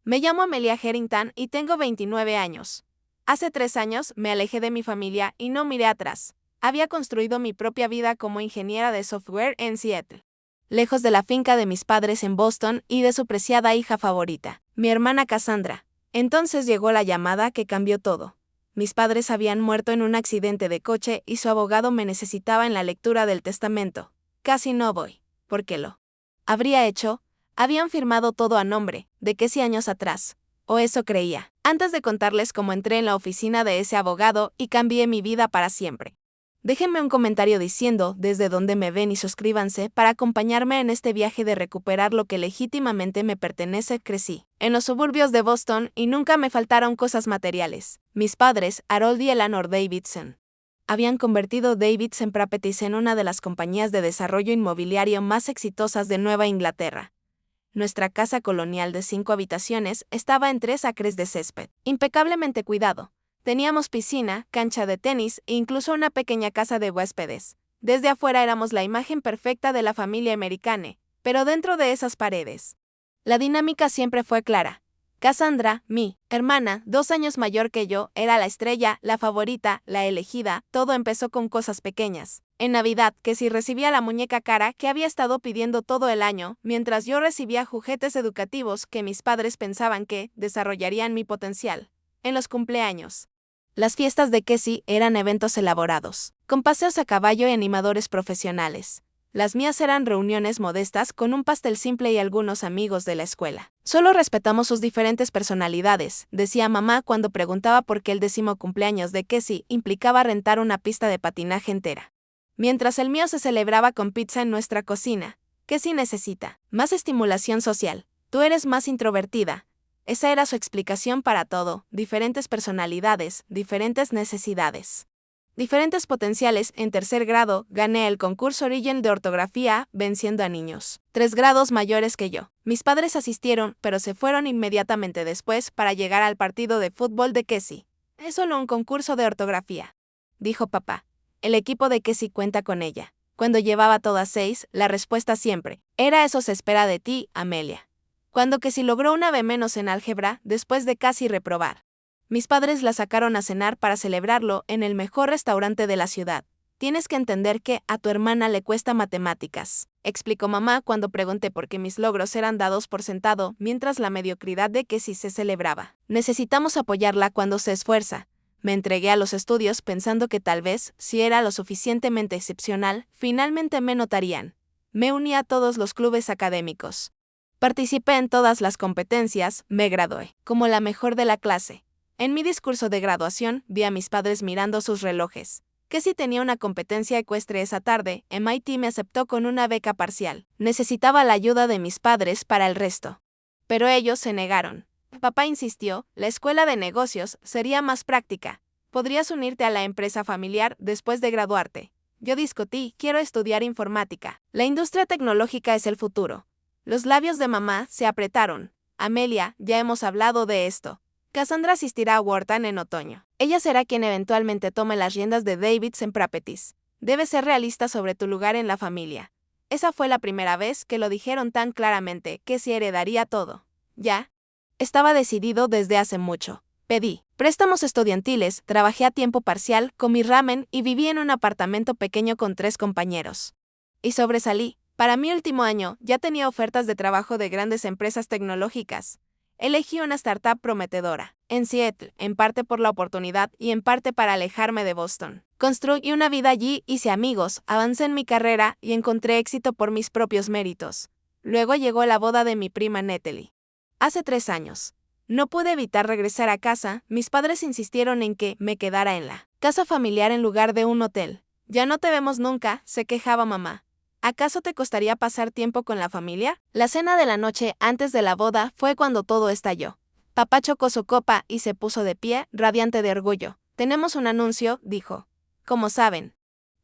Me llamo Amelia Harrington y tengo 29 años. Hace 3 años me alejé de mi familia y no miré atrás. Había construido mi propia vida como ingeniera de software en Seattle, lejos de la finca de mis padres en Boston y de su preciada hija favorita, mi hermana Cassandra. Entonces llegó la llamada que cambió todo. Mis padres habían muerto en un accidente de coche y su abogado me necesitaba en la lectura del testamento. Casi no voy, porque lo habría hecho. Habían firmado todo a nombre de Casey años atrás, o eso creía, antes de contarles cómo entré en la oficina de ese abogado y cambié mi vida para siempre. Déjenme un comentario diciendo desde dónde me ven y suscríbanse para acompañarme en este viaje de recuperar lo que legítimamente me pertenece. Crecí en los suburbios de Boston y nunca me faltaron cosas materiales. Mis padres, Harold y Eleanor Davidson, habían convertido Davidson Properties en una de las compañías de desarrollo inmobiliario más exitosas de Nueva Inglaterra. Nuestra casa colonial de 5 habitaciones estaba en 3 acres de césped, impecablemente cuidado. Teníamos piscina, cancha de tenis e incluso una pequeña casa de huéspedes. Desde afuera éramos la imagen perfecta de la familia americana, pero dentro de esas paredes, la dinámica siempre fue clara. Cassandra, mi hermana, 2 años mayor que yo, era la estrella, la favorita, la elegida. Todo empezó con cosas pequeñas. En Navidad, que si recibía la muñeca cara que había estado pidiendo todo el año, mientras yo recibía juguetes educativos que mis padres pensaban que desarrollarían mi potencial. En los cumpleaños, las fiestas de Casey eran eventos elaborados, con paseos a caballo y animadores profesionales. Las mías eran reuniones modestas con un pastel simple y algunos amigos de la escuela. Solo respetamos sus diferentes personalidades, decía mamá cuando preguntaba por qué el 10º cumpleaños de Casey implicaba rentar una pista de patinaje entera, mientras el mío se celebraba con pizza en nuestra cocina. Casey necesita más estimulación social. Tú eres más introvertida. Esa era su explicación para todo. Diferentes personalidades, diferentes necesidades, diferentes potenciales. En 3er grado, gané el concurso Origen de ortografía, venciendo a niños 3 grados mayores que yo. Mis padres asistieron, pero se fueron inmediatamente después para llegar al partido de fútbol de Casey. Es solo un concurso de ortografía, dijo papá. El equipo de Casey cuenta con ella. Cuando llevaba todas 6, la respuesta siempre era: eso se espera de ti, Amelia. Cuando Casey logró una B- en álgebra, después de casi reprobar, mis padres la sacaron a cenar para celebrarlo en el mejor restaurante de la ciudad. Tienes que entender que a tu hermana le cuesta matemáticas, explicó mamá cuando pregunté por qué mis logros eran dados por sentado mientras la mediocridad de Casey se celebraba. Necesitamos apoyarla cuando se esfuerza. Me entregué a los estudios pensando que tal vez, si era lo suficientemente excepcional, finalmente me notarían. Me uní a todos los clubes académicos. Participé en todas las competencias, me gradué como la mejor de la clase. En mi discurso de graduación, vi a mis padres mirando sus relojes. Que si tenía una competencia ecuestre esa tarde, MIT me aceptó con una beca parcial. Necesitaba la ayuda de mis padres para el resto, pero ellos se negaron. Papá insistió: la escuela de negocios sería más práctica. Podrías unirte a la empresa familiar después de graduarte. Yo discutí: quiero estudiar informática. La industria tecnológica es el futuro. Los labios de mamá se apretaron. Amelia, ya hemos hablado de esto. Cassandra asistirá a Wharton en otoño. Ella será quien eventualmente tome las riendas de Davidson Properties. Debes ser realista sobre tu lugar en la familia. Esa fue la primera vez que lo dijeron tan claramente, que si heredaría todo. Ya estaba decidido desde hace mucho. Pedí préstamos estudiantiles, trabajé a tiempo parcial, comí ramen y viví en un apartamento pequeño con 3 compañeros. Y sobresalí. Para mi último año, ya tenía ofertas de trabajo de grandes empresas tecnológicas. Elegí una startup prometedora, en Seattle, en parte por la oportunidad y en parte para alejarme de Boston. Construí una vida allí, hice amigos, avancé en mi carrera y encontré éxito por mis propios méritos. Luego llegó la boda de mi prima Natalie. Hace 3 años. No pude evitar regresar a casa. Mis padres insistieron en que me quedara en la casa familiar en lugar de un hotel. Ya no te vemos nunca, se quejaba mamá. ¿Acaso te costaría pasar tiempo con la familia? La cena de la noche antes de la boda fue cuando todo estalló. Papá chocó su copa y se puso de pie, radiante de orgullo. Tenemos un anuncio, dijo. Como saben,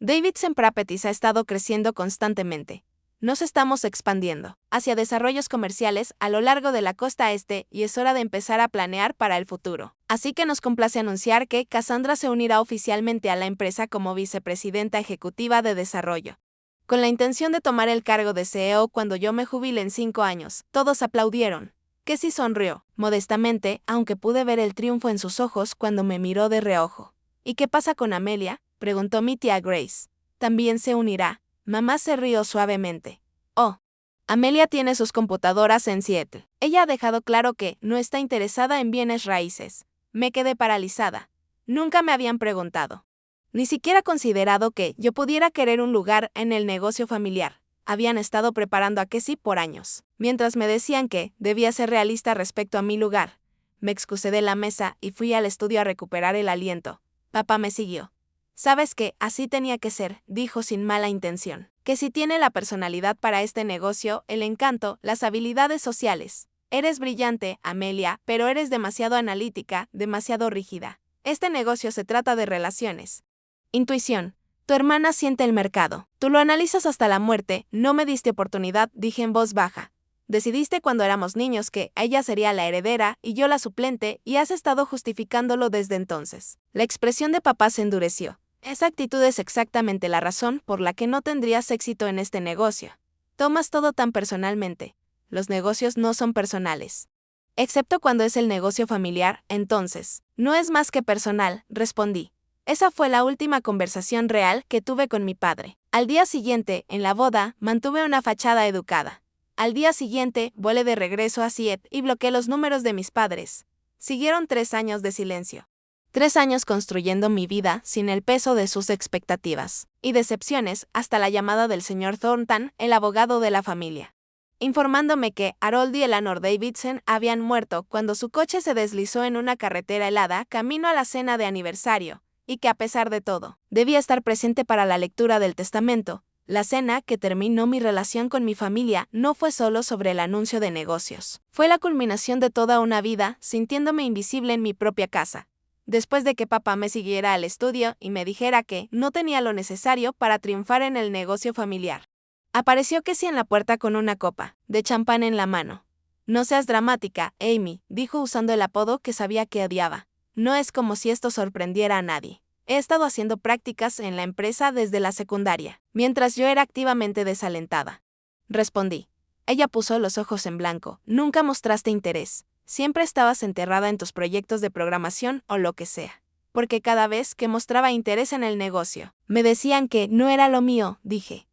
Davidson Properties ha estado creciendo constantemente. Nos estamos expandiendo hacia desarrollos comerciales a lo largo de la costa este y es hora de empezar a planear para el futuro. Así que nos complace anunciar que Cassandra se unirá oficialmente a la empresa como vicepresidenta ejecutiva de desarrollo, con la intención de tomar el cargo de CEO cuando yo me jubile en 5 años. Todos aplaudieron. Casey sonrió, modestamente, aunque pude ver el triunfo en sus ojos cuando me miró de reojo. ¿Y qué pasa con Amelia?, preguntó mi tía Grace. ¿También se unirá? Mamá se rió suavemente. Oh. Amelia tiene sus computadoras en Seattle. Ella ha dejado claro que no está interesada en bienes raíces. Me quedé paralizada. Nunca me habían preguntado. Ni siquiera considerado que yo pudiera querer un lugar en el negocio familiar. Habían estado preparando a Casey por años. Mientras me decían que debía ser realista respecto a mi lugar, me excusé de la mesa y fui al estudio a recuperar el aliento. Papá me siguió. «Sabes que así tenía que ser», dijo sin mala intención. «Casey tiene la personalidad para este negocio, el encanto, las habilidades sociales. Eres brillante, Amelia, pero eres demasiado analítica, demasiado rígida. Este negocio se trata de relaciones. Intuición. Tu hermana siente el mercado. Tú lo analizas hasta la muerte, no me diste oportunidad», dije en voz baja. «Decidiste cuando éramos niños que ella sería la heredera y yo la suplente y has estado justificándolo desde entonces». La expresión de papá se endureció. «Esa actitud es exactamente la razón por la que no tendrías éxito en este negocio. Tomas todo tan personalmente. Los negocios no son personales. Excepto cuando es el negocio familiar, entonces. No es más que personal», respondí. Esa fue la última conversación real que tuve con mi padre. Al día siguiente, en la boda, mantuve una fachada educada. Al día siguiente, volé de regreso a Seattle y bloqueé los números de mis padres. Siguieron 3 años de silencio. 3 años construyendo mi vida sin el peso de sus expectativas y decepciones hasta la llamada del señor Thornton, el abogado de la familia, informándome que Harold y Eleanor Davidson habían muerto cuando su coche se deslizó en una carretera helada camino a la cena de aniversario, y que a pesar de todo, debía estar presente para la lectura del testamento. La cena que terminó mi relación con mi familia no fue solo sobre el anuncio de negocios. Fue la culminación de toda una vida sintiéndome invisible en mi propia casa. Después de que papá me siguiera al estudio y me dijera que no tenía lo necesario para triunfar en el negocio familiar, apareció Casey en la puerta con una copa de champán en la mano. «No seas dramática, Amy», dijo usando el apodo que sabía que odiaba. «No es como si esto sorprendiera a nadie. He estado haciendo prácticas en la empresa desde la secundaria, mientras yo era activamente desalentada». Respondí. Ella puso los ojos en blanco. «Nunca mostraste interés. Siempre estabas enterrada en tus proyectos de programación o lo que sea. Porque cada vez que mostraba interés en el negocio, me decían que no era lo mío», dije.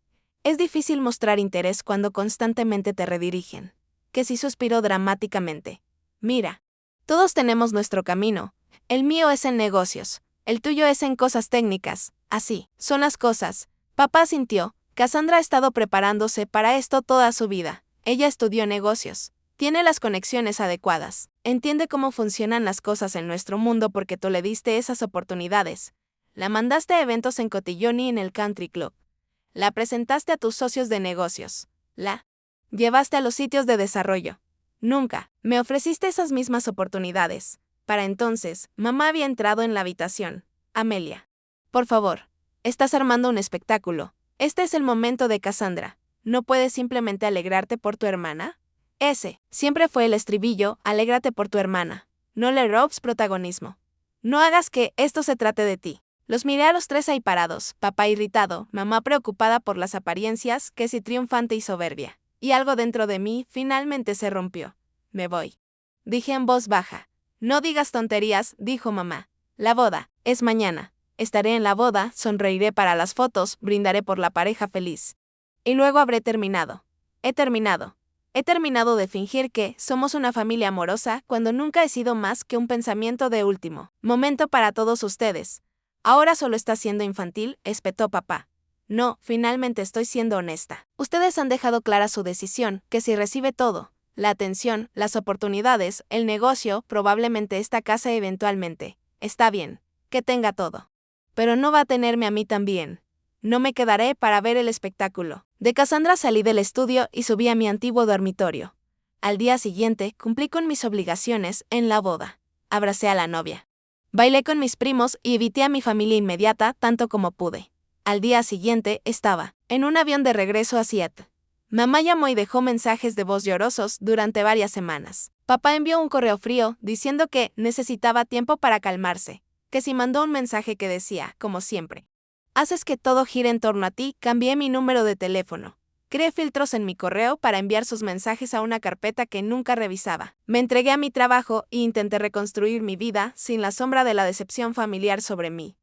«Es difícil mostrar interés cuando constantemente te redirigen». Casey suspiró dramáticamente. «Mira, todos tenemos nuestro camino. El mío es en negocios. El tuyo es en cosas técnicas. Así son las cosas». Papá asintió. «Cassandra ha estado preparándose para esto toda su vida. Ella estudió negocios. Tiene las conexiones adecuadas. Entiende cómo funcionan las cosas en nuestro mundo porque tú le diste esas oportunidades. La mandaste a eventos en Cotillón y en el Country Club. La presentaste a tus socios de negocios. La llevaste a los sitios de desarrollo. Nunca me ofreciste esas mismas oportunidades». Para entonces, mamá había entrado en la habitación. «Amelia, por favor, estás armando un espectáculo. Este es el momento de Cassandra. ¿No puedes simplemente alegrarte por tu hermana?» Ese siempre fue el estribillo: «Alégrate por tu hermana. No le robes protagonismo. No hagas que esto se trate de ti». Los miré a los 3 ahí parados, papá irritado, mamá preocupada por las apariencias, Casey triunfante y soberbia. Y algo dentro de mí finalmente se rompió. «Me voy», dije en voz baja. «No digas tonterías», dijo mamá. «La boda es mañana. Estaré en la boda, sonreiré para las fotos, brindaré por la pareja feliz. Y luego habré terminado. He terminado. He terminado de fingir que somos una familia amorosa cuando nunca he sido más que un pensamiento de último momento para todos ustedes. Ahora solo está siendo infantil», espetó papá. «No, finalmente estoy siendo honesta. Ustedes han dejado clara su decisión, que si recibe todo, la atención, las oportunidades, el negocio, probablemente esta casa eventualmente. Está bien, que tenga todo. Pero no va a tenerme a mí también. No me quedaré para ver el espectáculo». De Cassandra salí del estudio y subí a mi antiguo dormitorio. Al día siguiente, cumplí con mis obligaciones en la boda. Abracé a la novia. Bailé con mis primos y evité a mi familia inmediata tanto como pude. Al día siguiente, estaba en un avión de regreso a Seattle. Mamá llamó y dejó mensajes de voz llorosos durante varias semanas. Papá envió un correo frío diciendo que necesitaba tiempo para calmarse. Casey mandó un mensaje que decía, como siempre: «Haces que todo gire en torno a ti». Cambié mi número de teléfono. Creé filtros en mi correo para enviar sus mensajes a una carpeta que nunca revisaba. Me entregué a mi trabajo e intenté reconstruir mi vida sin la sombra de la decepción familiar sobre mí.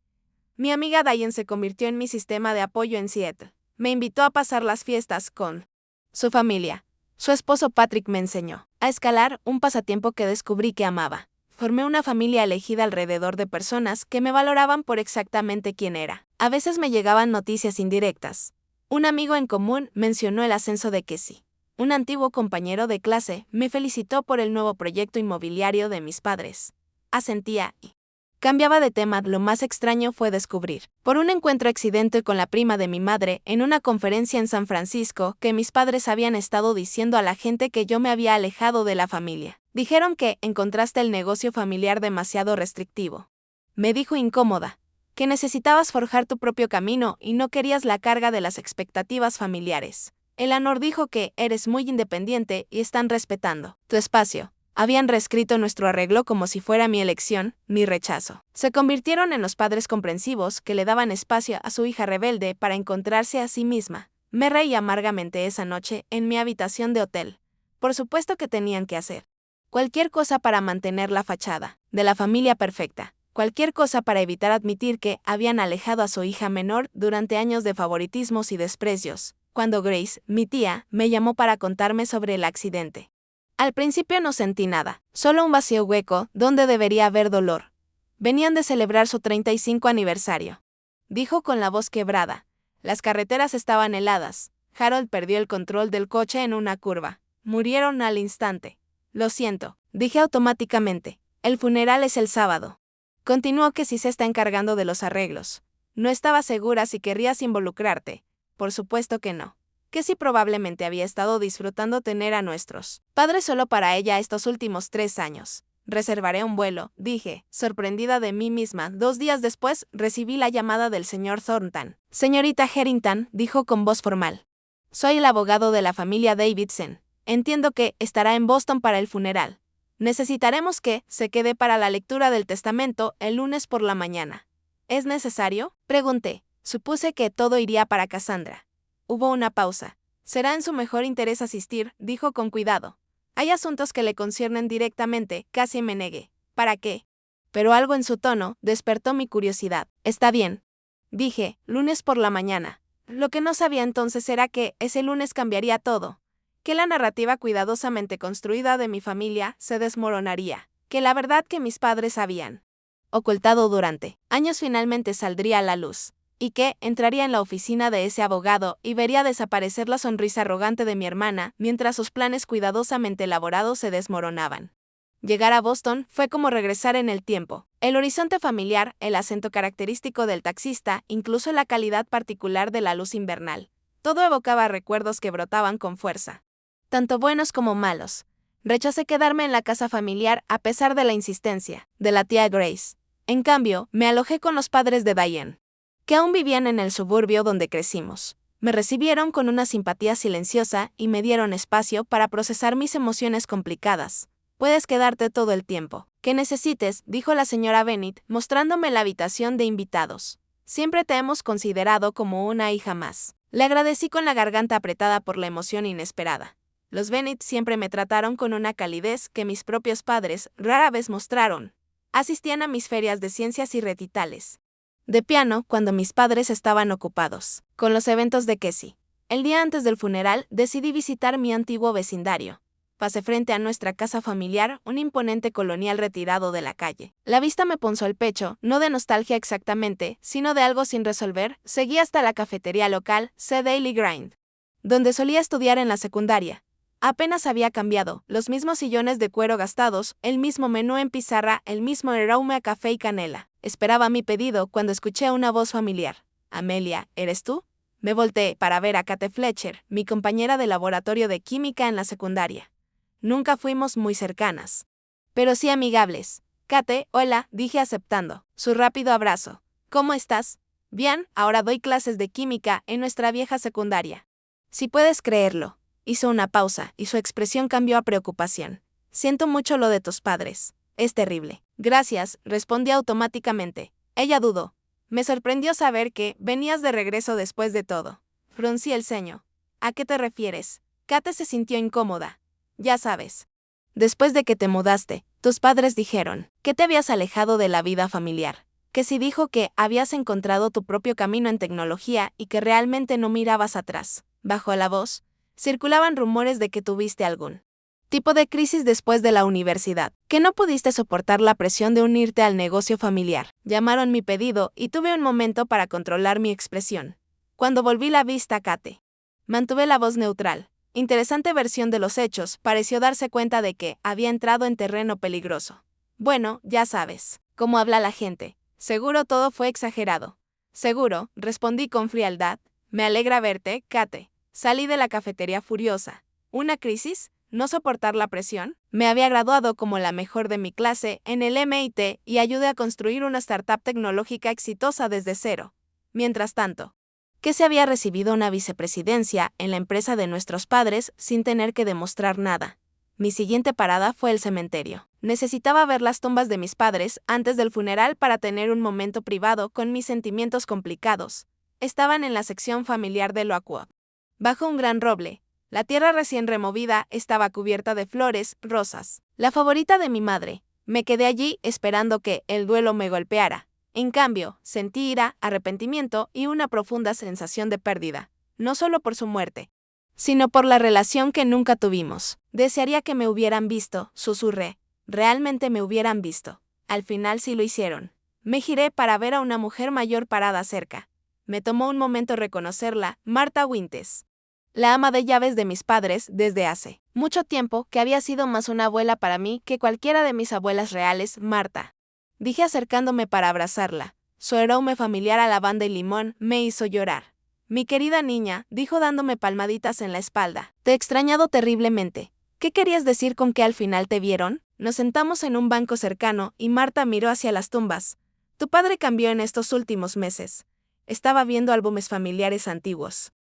Mi amiga Diane se convirtió en mi sistema de apoyo en Seattle. Me invitó a pasar las fiestas con su familia. Su esposo Patrick me enseñó a escalar, un pasatiempo que descubrí que amaba. Formé una familia elegida alrededor de personas que me valoraban por exactamente quién era. A veces me llegaban noticias indirectas. Un amigo en común mencionó el ascenso de Casey. Un antiguo compañero de clase me felicitó por el nuevo proyecto inmobiliario de mis padres. Asentía y cambiaba de tema. Lo más extraño fue descubrir, por un encuentro accidente con la prima de mi madre en una conferencia en San Francisco, que mis padres habían estado diciendo a la gente que yo me había alejado de la familia. Dijeron que encontraste el negocio familiar demasiado restrictivo. Me dijo incómoda, que necesitabas forjar tu propio camino y no querías la carga de las expectativas familiares. Eleanor dijo que eres muy independiente y están respetando tu espacio. Habían reescrito nuestro arreglo como si fuera mi elección, mi rechazo. Se convirtieron en los padres comprensivos que le daban espacio a su hija rebelde para encontrarse a sí misma. Me reí amargamente esa noche en mi habitación de hotel. Por supuesto que tenían que hacer cualquier cosa para mantener la fachada de la familia perfecta. Cualquier cosa para evitar admitir que habían alejado a su hija menor durante años de favoritismos y desprecios. Cuando Grace, mi tía, me llamó para contarme sobre el accidente. Al principio no sentí nada, solo un vacío hueco donde debería haber dolor. Venían de celebrar su 35 aniversario. Dijo con la voz quebrada. Las carreteras estaban heladas. Harold perdió el control del coche en una curva. Murieron al instante. Lo siento, dije automáticamente. El funeral es el sábado. Continuó que si se está encargando de los arreglos. No estaba segura si querrías involucrarte. Por supuesto que no. Que si probablemente había estado disfrutando tener a nuestros padres solo para ella estos últimos 3 años. Reservaré un vuelo, dije, sorprendida de mí misma. 2 días después, recibí la llamada del señor Thornton. Señorita Harrington, dijo con voz formal. Soy el abogado de la familia Davidson. Entiendo que estará en Boston para el funeral. Necesitaremos que se quede para la lectura del testamento el lunes por la mañana. ¿Es necesario?, pregunté. Supuse que todo iría para Cassandra. Hubo una pausa. Será en su mejor interés asistir, dijo con cuidado. Hay asuntos que le conciernen directamente, casi me negué. ¿Para qué? Pero algo en su tono despertó mi curiosidad. Está bien, dije, lunes por la mañana. Lo que no sabía entonces era que ese lunes cambiaría todo. Que la narrativa cuidadosamente construida de mi familia se desmoronaría. Que la verdad que mis padres habían ocultado durante años finalmente saldría a la luz. Y que entraría en la oficina de ese abogado y vería desaparecer la sonrisa arrogante de mi hermana mientras sus planes cuidadosamente elaborados se desmoronaban. Llegar a Boston fue como regresar en el tiempo. El horizonte familiar, el acento característico del taxista, incluso la calidad particular de la luz invernal. Todo evocaba recuerdos que brotaban con fuerza. Tanto buenos como malos. Rechacé quedarme en la casa familiar a pesar de la insistencia de la tía Grace. En cambio, me alojé con los padres de Diane, que aún vivían en el suburbio donde crecimos. Me recibieron con una simpatía silenciosa y me dieron espacio para procesar mis emociones complicadas. Puedes quedarte todo el tiempo que necesites, dijo la señora Bennett, mostrándome la habitación de invitados. Siempre te hemos considerado como una hija más. Le agradecí con la garganta apretada por la emoción inesperada. Los Bennett siempre me trataron con una calidez que mis propios padres rara vez mostraron. Asistían a mis ferias de ciencias y recitales de piano cuando mis padres estaban ocupados con los eventos de Casey. El día antes del funeral decidí visitar mi antiguo vecindario. Pasé frente a nuestra casa familiar, un imponente colonial retirado de la calle. La vista me punzó el pecho, no de nostalgia exactamente, sino de algo sin resolver. Seguí hasta la cafetería local, The Daily Grind, donde solía estudiar en la secundaria. Apenas había cambiado, los mismos sillones de cuero gastados, el mismo menú en pizarra, el mismo aroma a café y canela. Esperaba mi pedido cuando escuché una voz familiar. Amelia, ¿eres tú? Me volteé para ver a Kate Fletcher, mi compañera de laboratorio de química en la secundaria. Nunca fuimos muy cercanas, pero sí amigables. Kate, hola, dije aceptando su rápido abrazo. ¿Cómo estás? Bien, ahora doy clases de química en nuestra vieja secundaria. Si puedes creerlo. Hizo una pausa y su expresión cambió a preocupación. Siento mucho lo de tus padres. Es terrible. Gracias, respondí automáticamente. Ella dudó. Me sorprendió saber que venías de regreso después de todo. Fruncí el ceño. ¿A qué te refieres? Kate se sintió incómoda. Ya sabes. Después de que te mudaste, tus padres dijeron que te habías alejado de la vida familiar. Que si dijo que habías encontrado tu propio camino en tecnología y que realmente no mirabas atrás. Bajo la voz, circulaban rumores de que tuviste algún tipo de crisis después de la universidad, que no pudiste soportar la presión de unirte al negocio familiar. Llamaron mi pedido y tuve un momento para controlar mi expresión. Cuando volví la vista a Kate, mantuve la voz neutral. Interesante versión de los hechos, pareció darse cuenta de que había entrado en terreno peligroso. Bueno, ya sabes, cómo habla la gente. Seguro todo fue exagerado. Seguro, respondí con frialdad. Me alegra verte, Kate. Salí de la cafetería furiosa. ¿Una crisis? ¿No soportar la presión? Me había graduado como la mejor de mi clase en el MIT y ayudé a construir una startup tecnológica exitosa desde cero. Mientras tanto, que se había recibido una vicepresidencia en la empresa de nuestros padres sin tener que demostrar nada. Mi siguiente parada fue el cementerio. Necesitaba ver las tumbas de mis padres antes del funeral para tener un momento privado con mis sentimientos complicados. Estaban en la sección familiar de Lockwood. Bajo un gran roble, la tierra recién removida estaba cubierta de flores rosas. La favorita de mi madre. Me quedé allí esperando que el duelo me golpeara. En cambio, sentí ira, arrepentimiento y una profunda sensación de pérdida. No solo por su muerte, sino por la relación que nunca tuvimos. Desearía que me hubieran visto, susurré. Realmente me hubieran visto. Al final sí lo hicieron. Me giré para ver a una mujer mayor parada cerca. Me tomó un momento reconocerla, Marta Winters, la ama de llaves de mis padres desde hace mucho tiempo, que había sido más una abuela para mí que cualquiera de mis abuelas reales. Marta, dije acercándome para abrazarla. Su aroma familiar a lavanda y limón me hizo llorar. Mi querida niña, dijo dándome palmaditas en la espalda. Te he extrañado terriblemente. ¿Qué querías decir con que al final te vieron? Nos sentamos en un banco cercano y Marta miró hacia las tumbas. Tu padre cambió en estos últimos meses. Estaba viendo álbumes familiares antiguos.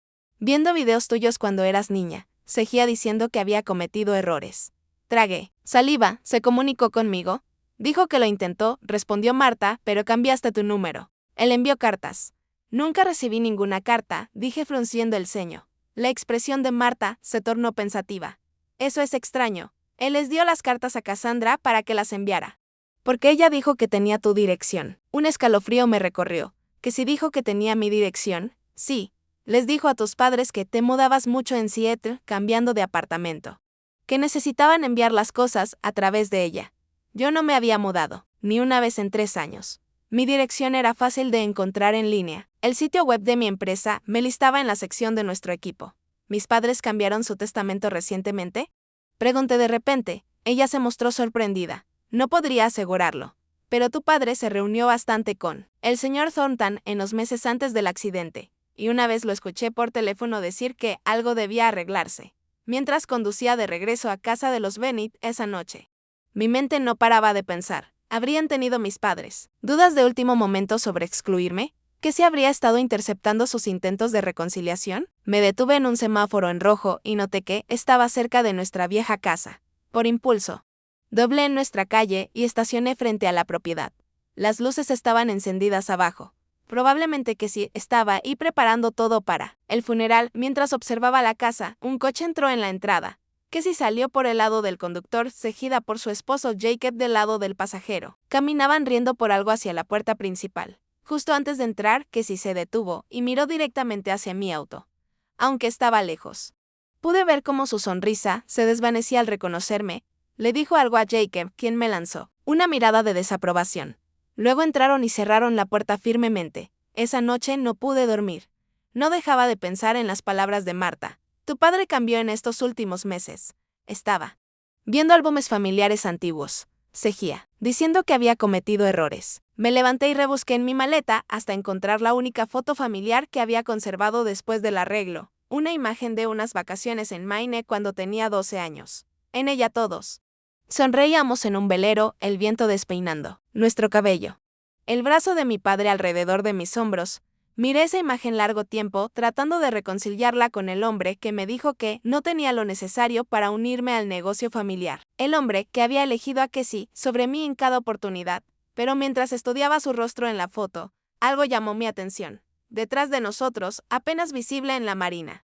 Viendo videos tuyos cuando eras niña, seguía diciendo que había cometido errores. Tragué saliva, se comunicó conmigo. Dijo que lo intentó, respondió Marta, pero cambiaste tu número. Él envió cartas. Nunca recibí ninguna carta, dije frunciendo el ceño. La expresión de Marta se tornó pensativa. Eso es extraño. Él les dio las cartas a Cassandra para que las enviara. Porque ella dijo que tenía tu dirección. Un escalofrío me recorrió. ¿Que si dijo que tenía mi dirección? Sí. Les dijo a tus padres que te mudabas mucho en Seattle, cambiando de apartamento. Que necesitaban enviar las cosas a través de ella. Yo no me había mudado, ni una vez en 3 años. Mi dirección era fácil de encontrar en línea. El sitio web de mi empresa me listaba en la sección de nuestro equipo. ¿Mis padres cambiaron su testamento recientemente? Pregunté de repente. Ella se mostró sorprendida. No podría asegurarlo. Pero tu padre se reunió bastante con el señor Thornton en los meses antes del accidente. Y una vez lo escuché por teléfono decir que algo debía arreglarse, mientras conducía de regreso a casa de los Bennett esa noche. Mi mente no paraba de pensar. ¿Habrían tenido mis padres dudas de último momento sobre excluirme? ¿Que si habría estado interceptando sus intentos de reconciliación? Me detuve en un semáforo en rojo y noté que estaba cerca de nuestra vieja casa. Por impulso, doblé en nuestra calle y estacioné frente a la propiedad. Las luces estaban encendidas abajo. Probablemente que sí estaba ahí preparando todo para el funeral. Mientras observaba la casa, un coche entró en la entrada. Que si salió por el lado del conductor, seguida por su esposo Jacob del lado del pasajero. Caminaban riendo por algo hacia la puerta principal. Justo antes de entrar, que si se detuvo y miró directamente hacia mi auto. Aunque estaba lejos. Pude ver cómo su sonrisa se desvanecía al reconocerme. Le dijo algo a Jacob, quien me lanzó una mirada de desaprobación. Luego entraron y cerraron la puerta firmemente. Esa noche no pude dormir. No dejaba de pensar en las palabras de Marta. Tu padre cambió en estos últimos meses. Estaba viendo álbumes familiares antiguos. Seguía diciendo que había cometido errores. Me levanté y rebusqué en mi maleta hasta encontrar la única foto familiar que había conservado después del arreglo. Una imagen de unas vacaciones en Maine cuando tenía 12 años. En ella todos sonreíamos en un velero, el viento despeinando nuestro cabello. El brazo de mi padre alrededor de mis hombros. Miré esa imagen largo tiempo, tratando de reconciliarla con el hombre que me dijo que no tenía lo necesario para unirme al negocio familiar. El hombre que había elegido a Casey sobre mí en cada oportunidad. Pero mientras estudiaba su rostro en la foto, algo llamó mi atención. Detrás de nosotros, apenas visible en la marina.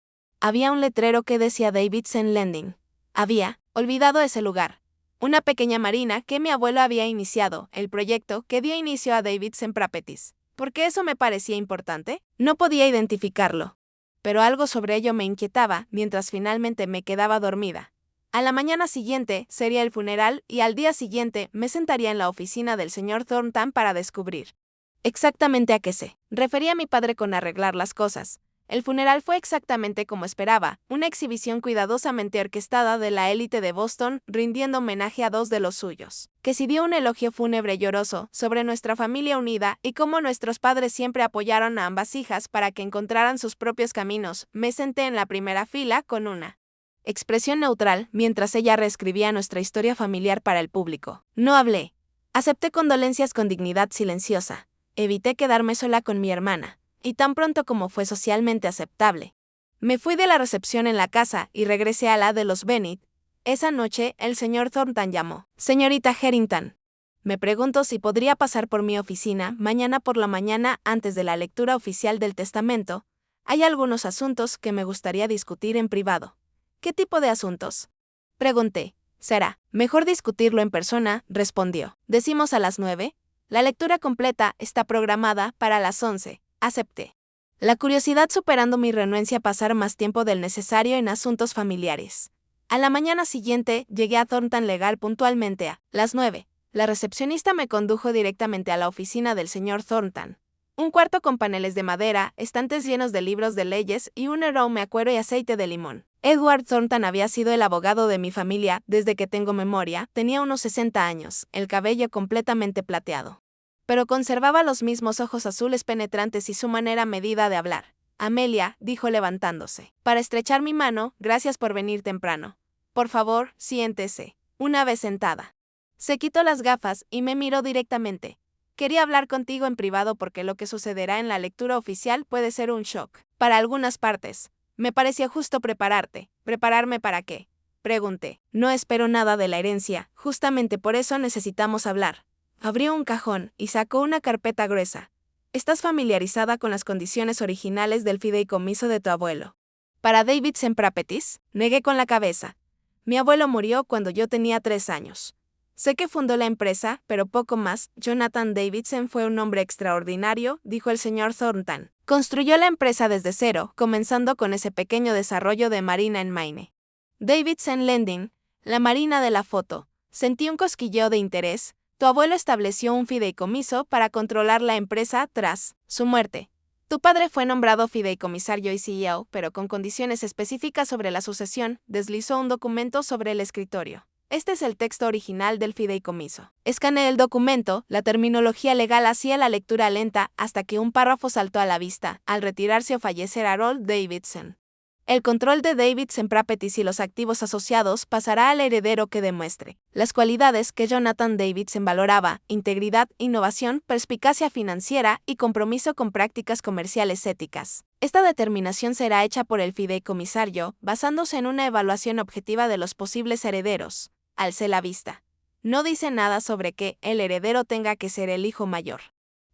Había un letrero que decía Davidson Landing. Había olvidado ese lugar. Una pequeña marina que mi abuelo había iniciado, el proyecto que dio inicio a Davidson Properties. ¿Por qué eso me parecía importante? No podía identificarlo. Pero algo sobre ello me inquietaba mientras finalmente me quedaba dormida. A la mañana siguiente sería el funeral y al día siguiente me sentaría en la oficina del señor Thornton para descubrir exactamente a qué se refería mi padre con arreglar las cosas. El funeral fue exactamente como esperaba, una exhibición cuidadosamente orquestada de la élite de Boston rindiendo homenaje a dos de los suyos, que si dio un elogio fúnebre lloroso sobre nuestra familia unida y cómo nuestros padres siempre apoyaron a ambas hijas para que encontraran sus propios caminos. Me senté en la primera fila con una expresión neutral mientras ella reescribía nuestra historia familiar para el público. No hablé. Acepté condolencias con dignidad silenciosa. Evité quedarme sola con mi hermana. Y tan pronto como fue socialmente aceptable, me fui de la recepción en la casa y regresé a la de los Bennett. Esa noche, el señor Thornton llamó. Señorita Harrington. Me preguntó si podría pasar por mi oficina mañana por la mañana antes de la lectura oficial del testamento. Hay algunos asuntos que me gustaría discutir en privado. ¿Qué tipo de asuntos? Pregunté. Será mejor discutirlo en persona, respondió. ¿Decimos a las 9? La lectura completa está programada para las 11. Acepté. La curiosidad superando mi renuencia a pasar más tiempo del necesario en asuntos familiares. A la mañana siguiente llegué a Thornton Legal puntualmente a las 9. La recepcionista me condujo directamente a la oficina del señor Thornton. Un cuarto con paneles de madera, estantes llenos de libros de leyes y un aroma a cuero y aceite de limón. Edward Thornton había sido el abogado de mi familia desde que tengo memoria, tenía unos 60 años, el cabello completamente plateado. Pero conservaba los mismos ojos azules penetrantes y su manera medida de hablar. Amelia, dijo levantándose, para estrechar mi mano, gracias por venir temprano. Por favor, siéntese. Una vez sentada. Se quitó las gafas y me miró directamente. Quería hablar contigo en privado porque lo que sucederá en la lectura oficial puede ser un shock. Para algunas partes. Me pareció justo prepararte. ¿Prepararme para qué? Pregunté. No espero nada de la herencia, justamente por eso necesitamos hablar. Abrió un cajón y sacó una carpeta gruesa. ¿Estás familiarizada con las condiciones originales del fideicomiso de tu abuelo? Para Davidson Properties, negué con la cabeza. Mi abuelo murió cuando yo tenía 3 años. Sé que fundó la empresa, pero poco más. Jonathan Davidson fue un hombre extraordinario, dijo el señor Thornton. Construyó la empresa desde cero, comenzando con ese pequeño desarrollo de marina en Maine. Davidson Landing, la marina de la foto. Sentí un cosquilleo de interés. Tu abuelo estableció un fideicomiso para controlar la empresa tras su muerte. Tu padre fue nombrado fideicomisario y CEO, pero con condiciones específicas sobre la sucesión, deslizó un documento sobre el escritorio. Este es el texto original del fideicomiso. Escaneé el documento, la terminología legal hacía la lectura lenta hasta que un párrafo saltó a la vista, al retirarse o fallecer Harold Davidson. El control de Davidson Properties y los activos asociados pasará al heredero que demuestre las cualidades que Jonathan Davidson valoraba: integridad, innovación, perspicacia financiera y compromiso con prácticas comerciales éticas. Esta determinación será hecha por el fideicomisario, basándose en una evaluación objetiva de los posibles herederos. Alcé la vista. No dice nada sobre que el heredero tenga que ser el hijo mayor.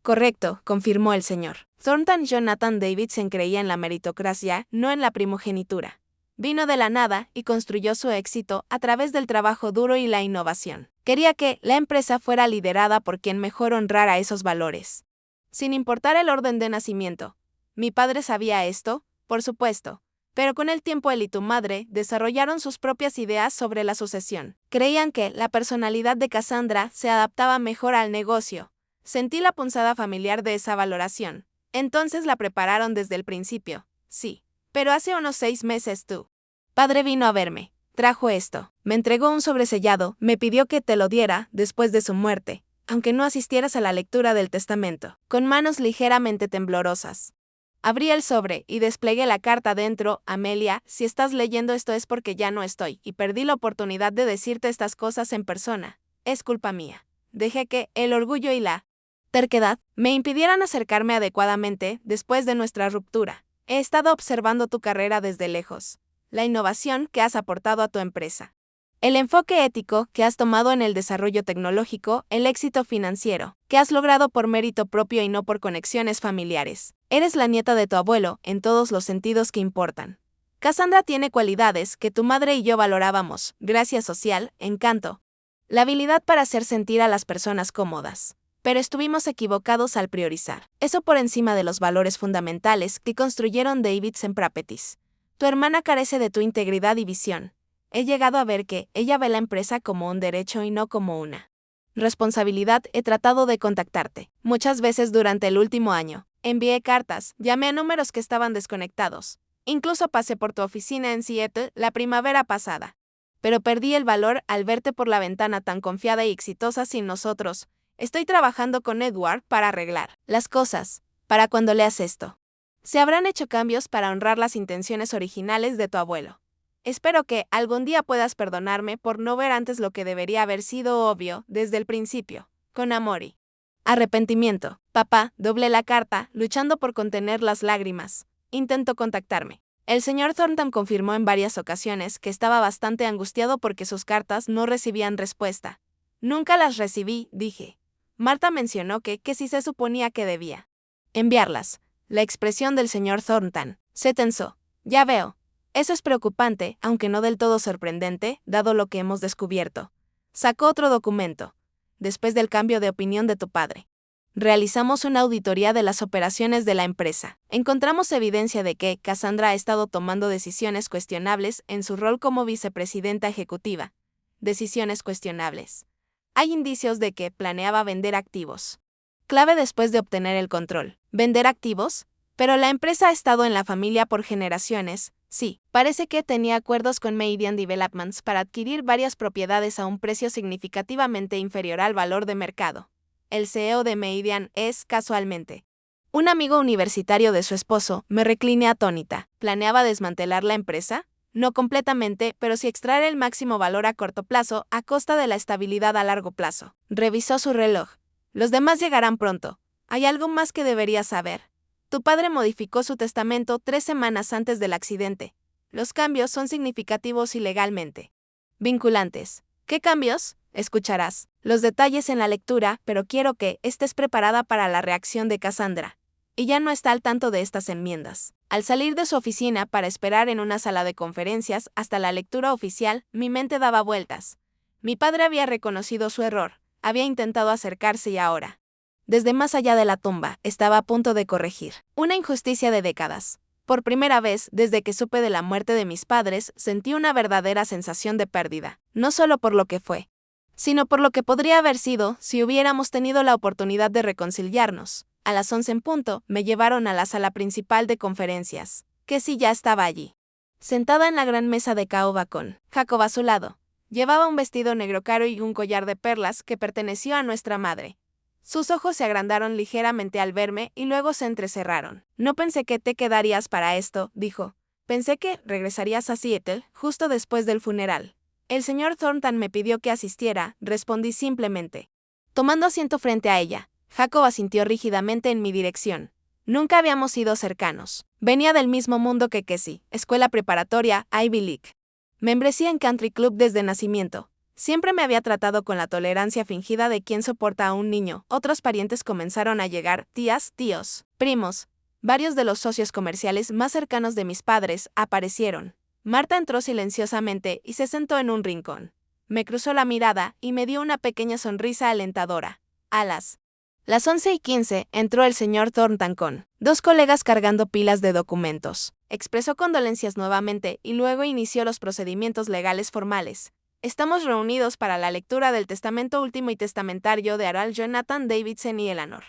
Correcto, confirmó el señor Thornton. Jonathan Davidson creía en la meritocracia, no en la primogenitura. Vino de la nada y construyó su éxito a través del trabajo duro y la innovación. Quería que la empresa fuera liderada por quien mejor honrara esos valores. Sin importar el orden de nacimiento. Mi padre sabía esto, por supuesto, pero con el tiempo él y tu madre desarrollaron sus propias ideas sobre la sucesión. Creían que la personalidad de Cassandra se adaptaba mejor al negocio. Sentí la punzada familiar de esa valoración. Entonces la prepararon desde el principio. Sí. Pero hace unos 6 meses tu padre vino a verme. Trajo esto. Me entregó un sobresellado. Me pidió que te lo diera después de su muerte, aunque no asistieras a la lectura del testamento. Con manos ligeramente temblorosas. Abrí el sobre y desplegué la carta dentro. Amelia, si estás leyendo esto es porque ya no estoy, y perdí la oportunidad de decirte estas cosas en persona. Es culpa mía. Dejé que el orgullo y la terquedad me impidieran acercarme adecuadamente después de nuestra ruptura. He estado observando tu carrera desde lejos, la innovación que has aportado a tu empresa, el enfoque ético que has tomado en el desarrollo tecnológico, el éxito financiero que has logrado por mérito propio y no por conexiones familiares. Eres la nieta de tu abuelo en todos los sentidos que importan. Cassandra tiene cualidades que tu madre y yo valorábamos: gracia social, encanto, la habilidad para hacer sentir a las personas cómodas. Pero estuvimos equivocados al priorizar eso por encima de los valores fundamentales que construyeron Davidson Properties. Tu hermana carece de tu integridad y visión. He llegado a ver que ella ve la empresa como un derecho y no como una responsabilidad. He tratado de contactarte muchas veces durante el último año. Envié cartas, llamé a números que estaban desconectados. Incluso pasé por tu oficina en Seattle la primavera pasada. Pero perdí el valor al verte por la ventana tan confiada y exitosa sin nosotros. Estoy trabajando con Edward para arreglar las cosas, para cuando leas esto. Se habrán hecho cambios para honrar las intenciones originales de tu abuelo. Espero que algún día puedas perdonarme por no ver antes lo que debería haber sido obvio desde el principio. Con amor y arrepentimiento. Papá, doblé la carta, luchando por contener las lágrimas. Intentó contactarme. El señor Thornton confirmó en varias ocasiones que estaba bastante angustiado porque sus cartas no recibían respuesta. Nunca las recibí, dije. Marta mencionó que sí se suponía que debía enviarlas. La expresión del señor Thornton se tensó. Ya veo. Eso es preocupante, aunque no del todo sorprendente, dado lo que hemos descubierto. Sacó otro documento. Después del cambio de opinión de tu padre, realizamos una auditoría de las operaciones de la empresa. Encontramos evidencia de que Cassandra ha estado tomando decisiones cuestionables en su rol como vicepresidenta ejecutiva. Decisiones cuestionables. Hay indicios de que planeaba vender activos. Clave después de obtener el control. ¿Vender activos? Pero la empresa ha estado en la familia por generaciones. Sí, parece que tenía acuerdos con Meridian Developments para adquirir varias propiedades a un precio significativamente inferior al valor de mercado. El CEO de Meridian es, casualmente, un amigo universitario de su esposo. Me recliné atónita. ¿Planeaba desmantelar la empresa? No completamente, pero sí extraer el máximo valor a corto plazo a costa de la estabilidad a largo plazo. Revisó su reloj. Los demás llegarán pronto. Hay algo más que deberías saber. Tu padre modificó su testamento 3 semanas antes del accidente. Los cambios son significativos y legalmente vinculantes. ¿Qué cambios? Escucharás los detalles en la lectura, pero quiero que estés preparada para la reacción de Cassandra. Y ya no está al tanto de estas enmiendas. Al salir de su oficina para esperar en una sala de conferencias hasta la lectura oficial, mi mente daba vueltas. Mi padre había reconocido su error, había intentado acercarse y ahora, desde más allá de la tumba, estaba a punto de corregir una injusticia de décadas. Por primera vez, desde que supe de la muerte de mis padres, sentí una verdadera sensación de pérdida, no solo por lo que fue, sino por lo que podría haber sido si hubiéramos tenido la oportunidad de reconciliarnos. A las 11 en punto, me llevaron a la sala principal de conferencias. Cassie ya estaba allí, sentada en la gran mesa de caoba con Jacob a su lado. Llevaba un vestido negro caro y un collar de perlas que perteneció a nuestra madre. Sus ojos se agrandaron ligeramente al verme y luego se entrecerraron. No pensé que te quedarías para esto, dijo. Pensé que regresarías a Seattle justo después del funeral. El señor Thornton me pidió que asistiera, respondí simplemente. Tomando asiento frente a ella, Jacob asintió rígidamente en mi dirección. Nunca habíamos sido cercanos. Venía del mismo mundo que Cassie, escuela preparatoria, Ivy League. Membresía en Country Club desde nacimiento. Siempre me había tratado con la tolerancia fingida de quien soporta a un niño. Otros parientes comenzaron a llegar, tías, tíos, primos. Varios de los socios comerciales más cercanos de mis padres aparecieron. Marta entró silenciosamente y se sentó en un rincón. Me cruzó la mirada y me dio una pequeña sonrisa alentadora. A las 11:15 entró el señor Thornton con 2 colegas cargando pilas de documentos. Expresó condolencias nuevamente y luego inició los procedimientos legales formales. Estamos reunidos para la lectura del testamento último y testamentario de Harold Jonathan Davidson y Eleanor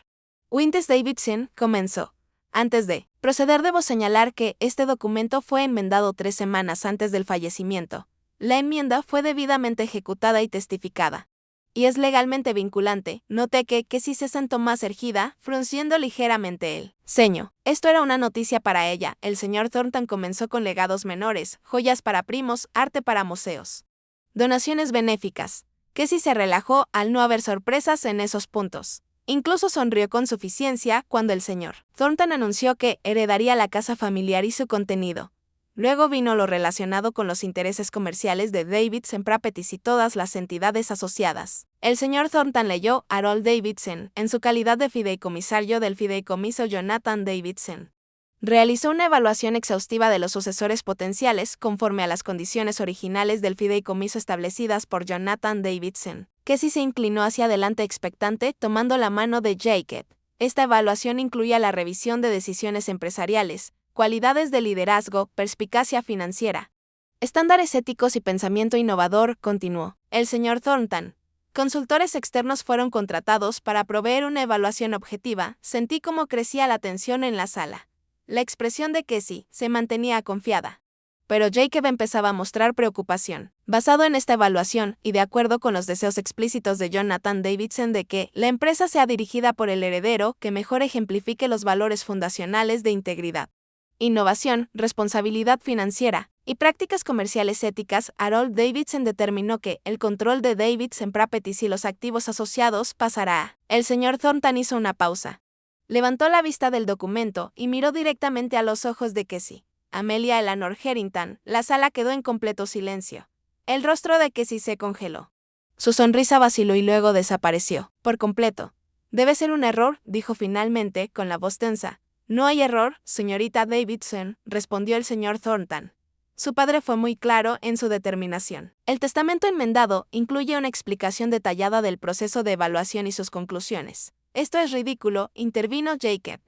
Winters Davidson, comenzó. Antes de proceder debo señalar que este documento fue enmendado 3 semanas antes del fallecimiento. La enmienda fue debidamente ejecutada y testificada. Y es legalmente vinculante. Noté que sí se sentó más erguida, frunciendo ligeramente el ceño. Esto era una noticia para ella. El señor Thornton comenzó con legados menores, joyas para primos, arte para museos, donaciones benéficas. Cassie se relajó al no haber sorpresas en esos puntos. Incluso sonrió con suficiencia cuando el señor Thornton anunció que heredaría la casa familiar y su contenido. Luego vino lo relacionado con los intereses comerciales de Davidson Properties y todas las entidades asociadas. El señor Thornton leyó Harold Davidson en su calidad de fideicomisario del fideicomiso Jonathan Davidson. Realizó una evaluación exhaustiva de los sucesores potenciales conforme a las condiciones originales del fideicomiso establecidas por Jonathan Davidson. Casey se inclinó hacia adelante expectante, tomando la mano de Jacob. Esta evaluación incluía la revisión de decisiones empresariales, cualidades de liderazgo, perspicacia financiera, estándares éticos y pensamiento innovador, continuó. El señor Thornton. Consultores externos fueron contratados para proveer una evaluación objetiva. Sentí cómo crecía la tensión en la sala. La expresión de Casey se mantenía confiada. Pero Jacob empezaba a mostrar preocupación. Basado en esta evaluación, y de acuerdo con los deseos explícitos de Jonathan Davidson de que la empresa sea dirigida por el heredero que mejor ejemplifique los valores fundacionales de integridad, innovación, responsabilidad financiera y prácticas comerciales éticas, Harold Davidson determinó que el control de Davidson Properties y los activos asociados pasará a... El señor Thornton hizo una pausa. Levantó la vista del documento y miró directamente a los ojos de Casey. Amelia Eleanor Harrington. La sala quedó en completo silencio. El rostro de Casey se congeló. Su sonrisa vaciló y luego desapareció, por completo. Debe ser un error, dijo finalmente, con la voz tensa. No hay error, señorita Davidson, respondió el señor Thornton. Su padre fue muy claro en su determinación. El testamento enmendado incluye una explicación detallada del proceso de evaluación y sus conclusiones. Esto es ridículo, intervino Jacob.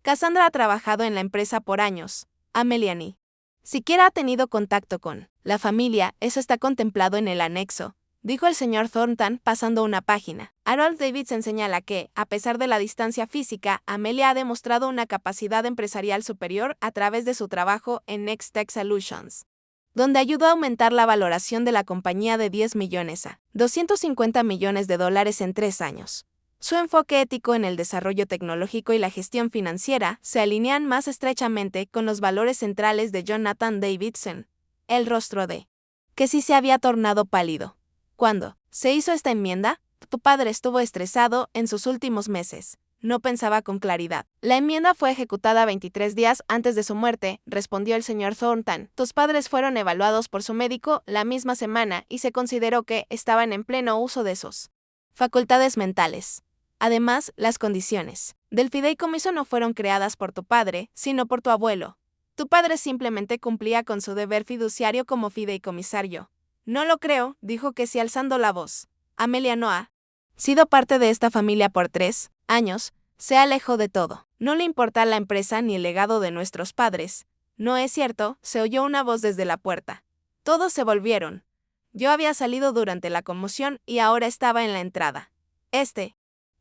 Cassandra ha trabajado en la empresa por años. Amelia ni siquiera ha tenido contacto con la familia, eso está contemplado en el anexo, dijo el señor Thornton pasando una página. Harold Davidson señala que, a pesar de la distancia física, Amelia ha demostrado una capacidad empresarial superior a través de su trabajo en Next Tech Solutions, donde ayudó a aumentar la valoración de la compañía de 10 millones a $250 millones en 3 años. Su enfoque ético en el desarrollo tecnológico y la gestión financiera se alinean más estrechamente con los valores centrales de Jonathan Davidson. El rostro de Casey se había tornado pálido. Cuando se hizo esta enmienda, tu padre estuvo estresado en sus últimos meses. No pensaba con claridad. La enmienda fue ejecutada 23 días antes de su muerte, respondió el señor Thornton. Tus padres fueron evaluados por su médico la misma semana y se consideró que estaban en pleno uso de sus facultades mentales. Además, las condiciones del fideicomiso no fueron creadas por tu padre, sino por tu abuelo. Tu padre simplemente cumplía con su deber fiduciario como fideicomisario. No lo creo, dijo Casey alzando la voz. Amelia no ha sido parte de esta familia por 3 años, se alejó de todo. No le importa la empresa ni el legado de nuestros padres. No es cierto, se oyó una voz desde la puerta. Todos se volvieron. Yo había salido durante la conmoción y ahora estaba en la entrada.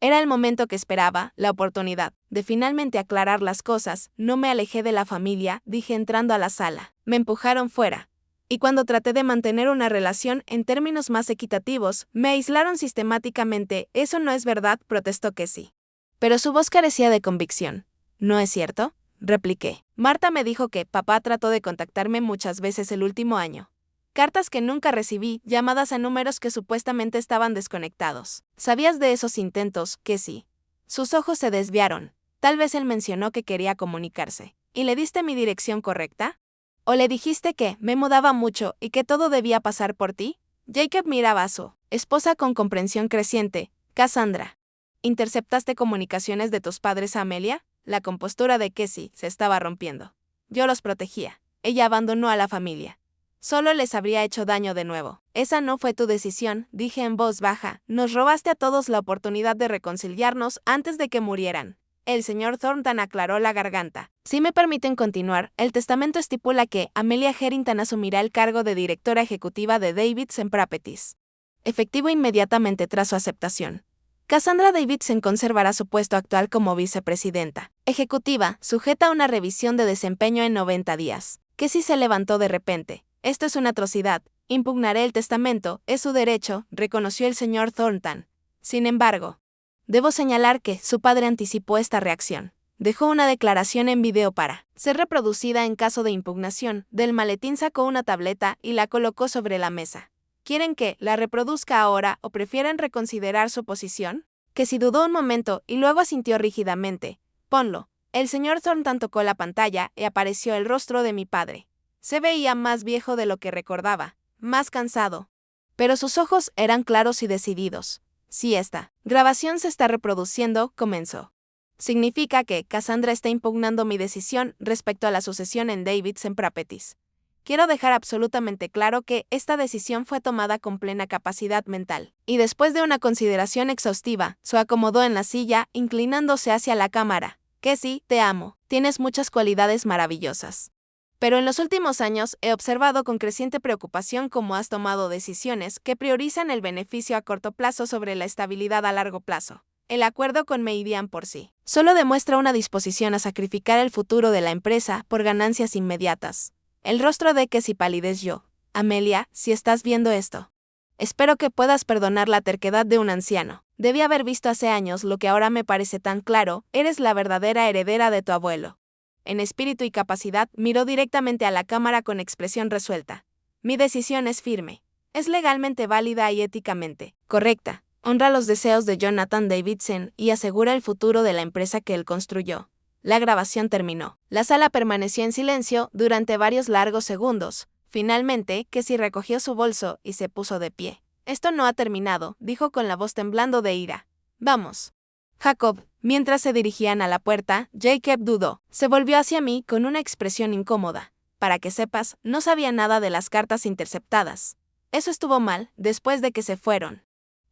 Era el momento que esperaba, la oportunidad de finalmente aclarar las cosas. No me alejé de la familia, dije entrando a la sala. Me empujaron fuera. Y cuando traté de mantener una relación en términos más equitativos, me aislaron sistemáticamente. Eso no es verdad, protestó Casey. Pero su voz carecía de convicción. ¿No es cierto?, repliqué. Marta me dijo que papá trató de contactarme muchas veces el último año. Cartas que nunca recibí, llamadas a números que supuestamente estaban desconectados. ¿Sabías de esos intentos, Casey? Sus ojos se desviaron. Tal vez él mencionó que quería comunicarse. ¿Y le diste mi dirección correcta? ¿O le dijiste que me mudaba mucho y que todo debía pasar por ti? Jacob miraba a su esposa con comprensión creciente. Cassandra. ¿Interceptaste comunicaciones de tus padres a Amelia? La compostura de Casey se estaba rompiendo. Yo los protegía. Ella abandonó a la familia. Solo les habría hecho daño de nuevo. Esa no fue tu decisión, dije en voz baja. Nos robaste a todos la oportunidad de reconciliarnos antes de que murieran. El señor Thornton aclaró la garganta. Si me permiten continuar, el testamento estipula que Amelia Harrington asumirá el cargo de directora ejecutiva de Davidson Properties, efectivo inmediatamente tras su aceptación. Cassandra Davidson conservará su puesto actual como vicepresidenta ejecutiva, sujeta a una revisión de desempeño en 90 días. Casey se levantó de repente. Esto es una atrocidad. Impugnaré el testamento, es su derecho, reconoció el señor Thornton. Sin embargo, debo señalar que su padre anticipó esta reacción. Dejó una declaración en video para ser reproducida en caso de impugnación. Del maletín sacó una tableta y la colocó sobre la mesa. ¿Quieren que la reproduzca ahora o prefieren reconsiderar su posición? Casey dudó un momento y luego asintió rígidamente. Ponlo. El señor Thornton tocó la pantalla y apareció el rostro de mi padre. Se veía más viejo de lo que recordaba, más cansado. Pero sus ojos eran claros y decididos. Si esta grabación se está reproduciendo, comenzó. Significa que Cassandra está impugnando mi decisión respecto a la sucesión en Davidson Properties. Quiero dejar absolutamente claro que esta decisión fue tomada con plena capacidad mental, y después de una consideración exhaustiva, se acomodó en la silla, inclinándose hacia la cámara. Cassie, te amo, tienes muchas cualidades maravillosas. Pero en los últimos años he observado con creciente preocupación cómo has tomado decisiones que priorizan el beneficio a corto plazo sobre la estabilidad a largo plazo. El acuerdo con Meridian por sí solo demuestra una disposición a sacrificar el futuro de la empresa por ganancias inmediatas. El rostro de Cassie palideció. Amelia, si estás viendo esto. Espero que puedas perdonar la terquedad de un anciano. Debí haber visto hace años lo que ahora me parece tan claro, eres la verdadera heredera de tu abuelo. En espíritu y capacidad, miró directamente a la cámara con expresión resuelta. Mi decisión es firme. Es legalmente válida y éticamente correcta. Honra los deseos de Jonathan Davidson y asegura el futuro de la empresa que él construyó. La grabación terminó. La sala permaneció en silencio durante varios largos segundos. Finalmente, Cassie recogió su bolso y se puso de pie. Esto no ha terminado, dijo con la voz temblando de ira. Vamos. Jacob, mientras se dirigían a la puerta, Jacob dudó. Se volvió hacia mí con una expresión incómoda. Para que sepas, no sabía nada de las cartas interceptadas. Eso estuvo mal, después de que se fueron.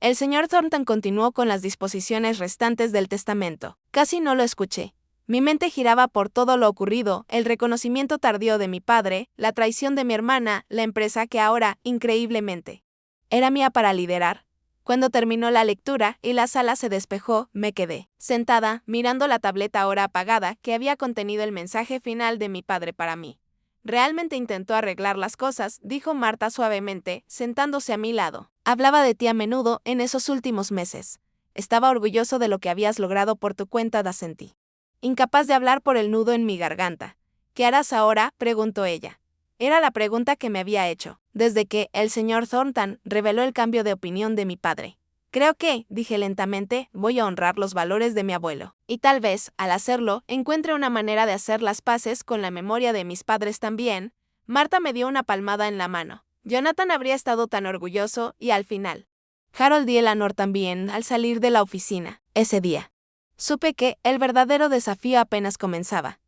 El señor Thornton continuó con las disposiciones restantes del testamento. Casi no lo escuché. Mi mente giraba por todo lo ocurrido, el reconocimiento tardío de mi padre, la traición de mi hermana, la empresa que ahora, increíblemente, era mía para liderar. Cuando terminó la lectura y la sala se despejó, me quedé sentada, mirando la tableta ahora apagada que había contenido el mensaje final de mi padre para mí. Realmente intentó arreglar las cosas, dijo Marta suavemente, sentándose a mi lado. Hablaba de ti a menudo en esos últimos meses. Estaba orgulloso de lo que habías logrado por tu cuenta, asentí. Incapaz de hablar por el nudo en mi garganta. ¿Qué harás ahora?, preguntó ella. Era la pregunta que me había hecho, desde que el señor Thornton reveló el cambio de opinión de mi padre. Creo que, dije lentamente, voy a honrar los valores de mi abuelo. Y tal vez, al hacerlo, encuentre una manera de hacer las paces con la memoria de mis padres también. Marta me dio una palmada en la mano. Jonathan habría estado tan orgulloso, y al final. Harold y Eleanor también, al salir de la oficina, ese día. Supe que el verdadero desafío apenas comenzaba.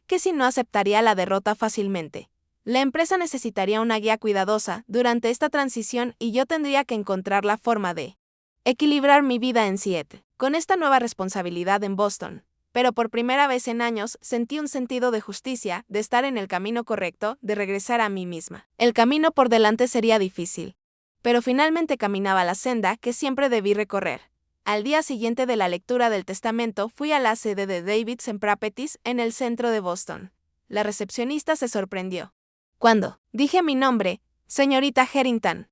Que si no aceptaría la derrota fácilmente. La empresa necesitaría una guía cuidadosa durante esta transición y yo tendría que encontrar la forma de equilibrar mi vida en Seattle con esta nueva responsabilidad en Boston. Pero por primera vez en años sentí un sentido de justicia, de estar en el camino correcto, de regresar a mí misma. El camino por delante sería difícil, pero finalmente caminaba la senda que siempre debí recorrer. Al día siguiente de la lectura del testamento fui a la sede de Davidson Properties en el centro de Boston. La recepcionista se sorprendió. ¿Cuándo? Dije mi nombre, señorita Harrington.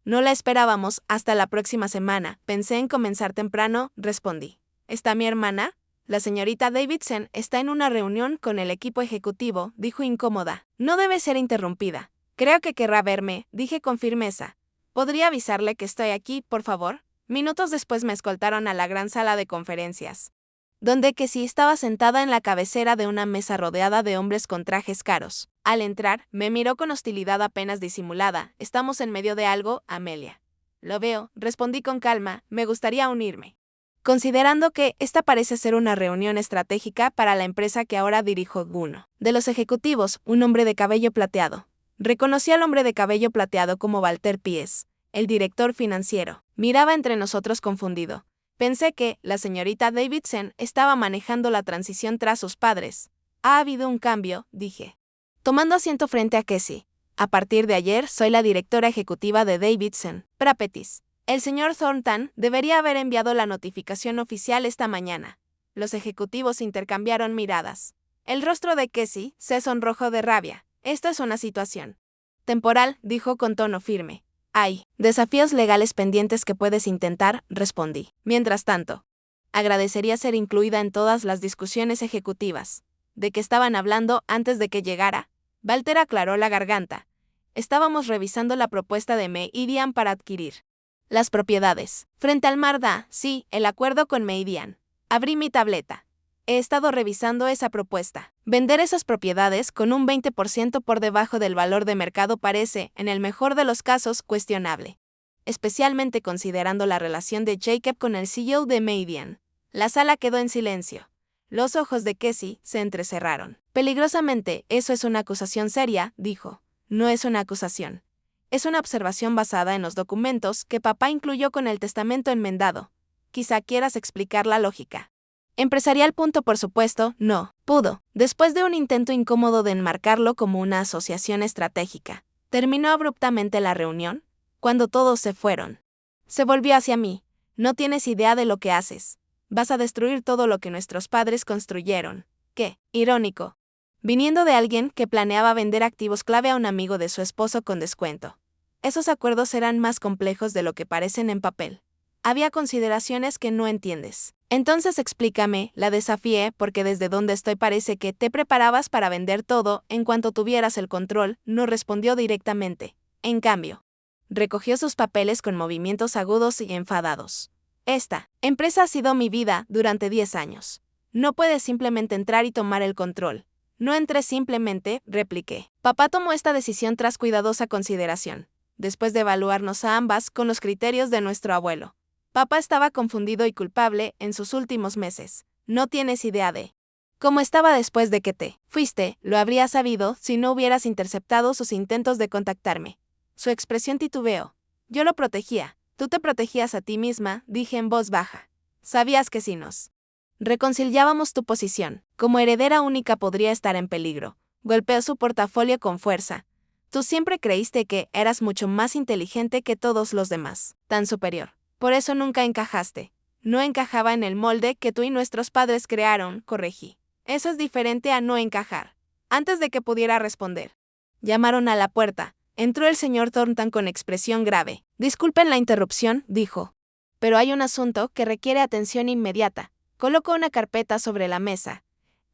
No la esperábamos hasta la próxima semana. Pensé en comenzar temprano, respondí. ¿Está mi hermana? La señorita Davidson está en una reunión con el equipo ejecutivo, dijo incómoda. No debe ser interrumpida. Creo que querrá verme, dije con firmeza. ¿Podría avisarle que estoy aquí, por favor? Minutos después me escoltaron a la gran sala de conferencias, donde Cassie estaba sentada en la cabecera de una mesa rodeada de hombres con trajes caros. Al entrar, me miró con hostilidad apenas disimulada. ¿Estamos en medio de algo, Amelia? Lo veo, respondí con calma, me gustaría unirme. Considerando que esta parece ser una reunión estratégica para la empresa que ahora dirijo. Uno de los ejecutivos, un hombre de cabello plateado. Reconocí al hombre de cabello plateado como Walter Pies, el director financiero. Miraba entre nosotros confundido. Pensé que la señorita Davidson estaba manejando la transición tras sus padres. Ha habido un cambio, dije, tomando asiento frente a Cassie. A partir de ayer soy la directora ejecutiva de Davidson Properties. El señor Thornton debería haber enviado la notificación oficial esta mañana. Los ejecutivos intercambiaron miradas. El rostro de Cassie se sonrojó de rabia. Esto es una situación temporal, dijo con tono firme. Hay desafíos legales pendientes que puedes intentar, respondí. Mientras tanto, agradecería ser incluida en todas las discusiones ejecutivas. ¿De qué estaban hablando antes de que llegara? Walter aclaró la garganta. Estábamos revisando la propuesta de Meridian para adquirir las propiedades frente al mar. Sí, el acuerdo con Meridian. Abrí mi tableta. He estado revisando esa propuesta. Vender esas propiedades con un 20% por debajo del valor de mercado parece, en el mejor de los casos, cuestionable. Especialmente considerando la relación de Jacob con el CEO de Meridian. La sala quedó en silencio. Los ojos de Casey se entrecerraron. Peligrosamente, eso es una acusación seria, dijo. No es una acusación. Es una observación basada en los documentos que papá incluyó con el testamento enmendado. Quizá quieras explicar la lógica. Empresarial. Por supuesto, no pudo. Después de un intento incómodo de enmarcarlo como una asociación estratégica, terminó abruptamente la reunión, cuando todos se fueron. Se volvió hacia mí. No tienes idea de lo que haces. Vas a destruir todo lo que nuestros padres construyeron. Qué irónico. Viniendo de alguien que planeaba vender activos clave a un amigo de su esposo con descuento. Esos acuerdos eran más complejos de lo que parecen en papel. Había consideraciones que no entiendes. Entonces explícame, la desafié porque desde donde estoy parece que te preparabas para vender todo en cuanto tuvieras el control, no respondió directamente. En cambio, recogió sus papeles con movimientos agudos y enfadados. Esta empresa ha sido mi vida durante 10 años. No puedes simplemente entrar y tomar el control. No entré simplemente, repliqué. Papá tomó esta decisión tras cuidadosa consideración, después de evaluarnos a ambas con los criterios de nuestro abuelo. Papá estaba confundido y culpable en sus últimos meses. No tienes idea de cómo estaba después de que te fuiste, lo habría sabido si no hubieras interceptado sus intentos de contactarme. Su expresión titubeó. Yo lo protegía. Tú te protegías a ti misma, dije en voz baja. Sabías que si nos reconciliábamos tu posición, como heredera única podría estar en peligro. Golpeó su portafolio con fuerza. Tú siempre creíste que eras mucho más inteligente que todos los demás, tan superior. Por eso nunca encajaste. No encajaba en el molde que tú y nuestros padres crearon, corregí. Eso es diferente a no encajar. Antes de que pudiera responder, llamaron a la puerta. Entró el señor Thornton con expresión grave. Disculpen la interrupción, dijo. Pero hay un asunto que requiere atención inmediata. Colocó una carpeta sobre la mesa.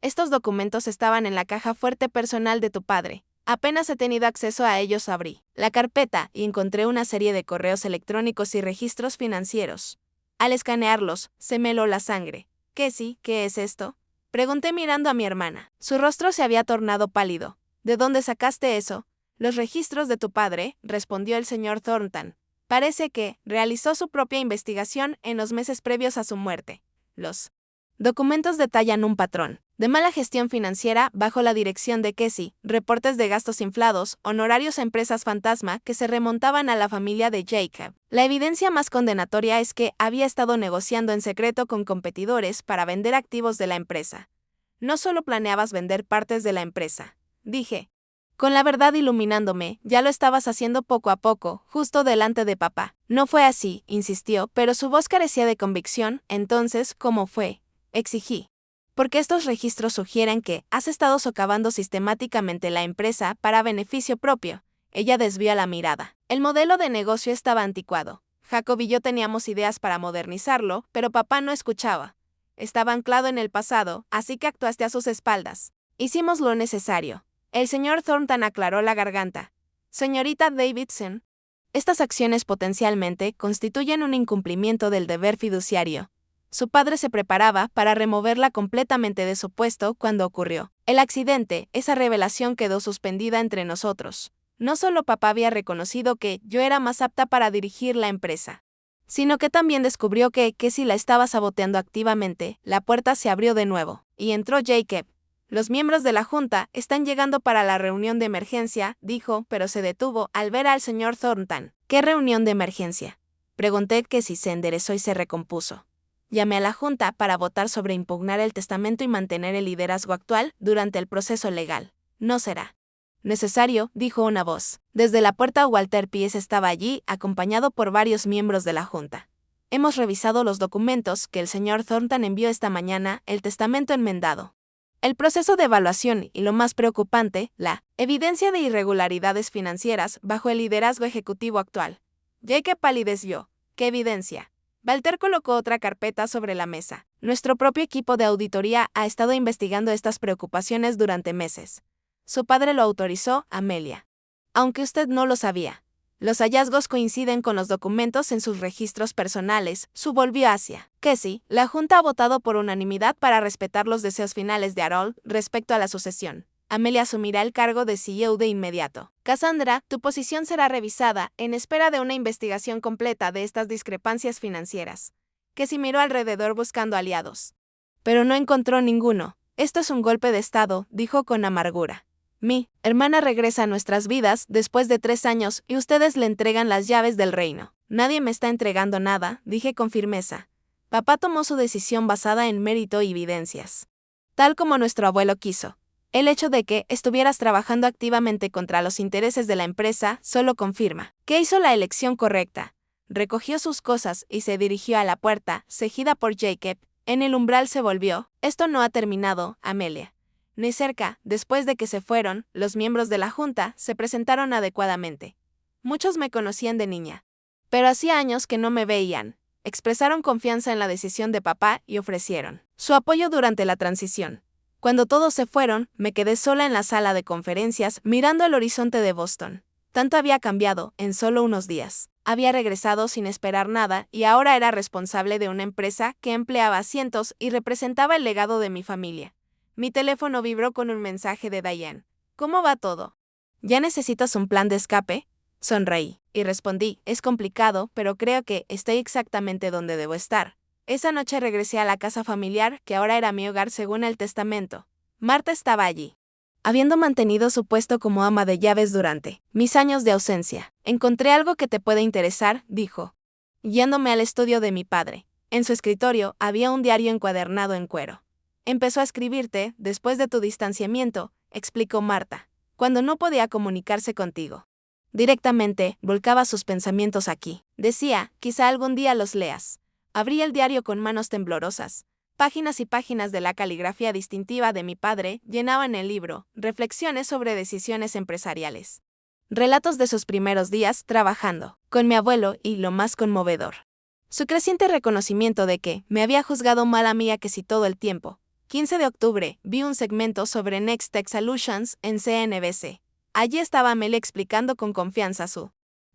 Estos documentos estaban en la caja fuerte personal de tu padre. Apenas he tenido acceso a ellos, abrí la carpeta y encontré una serie de correos electrónicos y registros financieros. Al escanearlos, se me heló la sangre. Casey, ¿qué es esto? Pregunté mirando a mi hermana. Su rostro se había tornado pálido. ¿De dónde sacaste eso? Los registros de tu padre, respondió el señor Thornton. Parece que realizó su propia investigación en los meses previos a su muerte. Los documentos detallan un patrón de mala gestión financiera bajo la dirección de Casey, reportes de gastos inflados, honorarios a empresas fantasma que se remontaban a la familia de Jacob. La evidencia más condenatoria es que había estado negociando en secreto con competidores para vender activos de la empresa. No solo planeabas vender partes de la empresa, dije. Con la verdad iluminándome, ya lo estabas haciendo poco a poco, justo delante de papá. No fue así, insistió, pero su voz carecía de convicción. Entonces, ¿cómo fue? Exigí. Porque estos registros sugieren que has estado socavando sistemáticamente la empresa para beneficio propio. Ella desvió la mirada. El modelo de negocio estaba anticuado. Jacob y yo teníamos ideas para modernizarlo, pero papá no escuchaba. Estaba anclado en el pasado, así que actuaste a sus espaldas. Hicimos lo necesario. El señor Thornton aclaró la garganta. Señorita Davidson, estas acciones potencialmente constituyen un incumplimiento del deber fiduciario. Su padre se preparaba para removerla completamente de su puesto cuando ocurrió el accidente. Esa revelación quedó suspendida entre nosotros. No solo papá había reconocido que yo era más apta para dirigir la empresa, sino que también descubrió que si la estaba saboteando activamente. La puerta se abrió de nuevo, y entró Jacob. Los miembros de la junta están llegando para la reunión de emergencia, dijo, pero se detuvo al ver al señor Thornton. ¿Qué reunión de emergencia? Pregunté que si se enderezó y se recompuso. Llamé a la junta para votar sobre impugnar el testamento y mantener el liderazgo actual durante el proceso legal. No será necesario, dijo una voz. Desde la puerta Walter Pierce estaba allí, acompañado por varios miembros de la junta. Hemos revisado los documentos que el señor Thornton envió esta mañana, el testamento enmendado, el proceso de evaluación y, lo más preocupante, la evidencia de irregularidades financieras bajo el liderazgo ejecutivo actual. Jacob palideció. ¿Qué evidencia? Walter colocó otra carpeta sobre la mesa. Nuestro propio equipo de auditoría ha estado investigando estas preocupaciones durante meses. Su padre lo autorizó, Amelia. Aunque usted no lo sabía. Los hallazgos coinciden con los documentos en sus registros personales, volvió hacia Casey. La Junta ha votado por unanimidad para respetar los deseos finales de Harold respecto a la sucesión. Amelia asumirá el cargo de CEO de inmediato. Cassandra, tu posición será revisada en espera de una investigación completa de estas discrepancias financieras. Casey miró alrededor buscando aliados. Pero no encontró ninguno. Esto es un golpe de estado, dijo con amargura. Mi hermana regresa a nuestras vidas después de 3 años y ustedes le entregan las llaves del reino. Nadie me está entregando nada, dije con firmeza. Papá tomó su decisión basada en mérito y evidencias. Tal como nuestro abuelo quiso. El hecho de que estuvieras trabajando activamente contra los intereses de la empresa solo confirma que hizo la elección correcta. Recogió sus cosas y se dirigió a la puerta, seguida por Jacob. En el umbral se volvió. Esto no ha terminado, Amelia. Ni cerca. Después de que se fueron, los miembros de la junta se presentaron adecuadamente. Muchos me conocían de niña. Pero hacía años que no me veían. Expresaron confianza en la decisión de papá y ofrecieron su apoyo durante la transición. Cuando todos se fueron, me quedé sola en la sala de conferencias mirando el horizonte de Boston. Tanto había cambiado en solo unos días. Había regresado sin esperar nada y ahora era responsable de una empresa que empleaba a cientos y representaba el legado de mi familia. Mi teléfono vibró con un mensaje de Diane. ¿Cómo va todo? ¿Ya necesitas un plan de escape? Sonreí y respondí, es complicado, pero creo que estoy exactamente donde debo estar. Esa noche regresé a la casa familiar, que ahora era mi hogar según el testamento. Marta estaba allí. Habiendo mantenido su puesto como ama de llaves durante mis años de ausencia, encontré algo que te puede interesar, dijo, guiándome al estudio de mi padre. En su escritorio había un diario encuadernado en cuero. Empezó a escribirte, después de tu distanciamiento, explicó Marta, cuando no podía comunicarse contigo. Directamente, volcaba sus pensamientos aquí. Decía, quizá algún día los leas. Abrí el diario con manos temblorosas. Páginas y páginas de la caligrafía distintiva de mi padre llenaban el libro, reflexiones sobre decisiones empresariales. Relatos de sus primeros días trabajando con mi abuelo y, lo más conmovedor, su creciente reconocimiento de que me había juzgado mal a mí a casi todo el tiempo. 15 de octubre, vi un segmento sobre Next Tech Solutions en CNBC. Allí estaba Amelia explicando con confianza su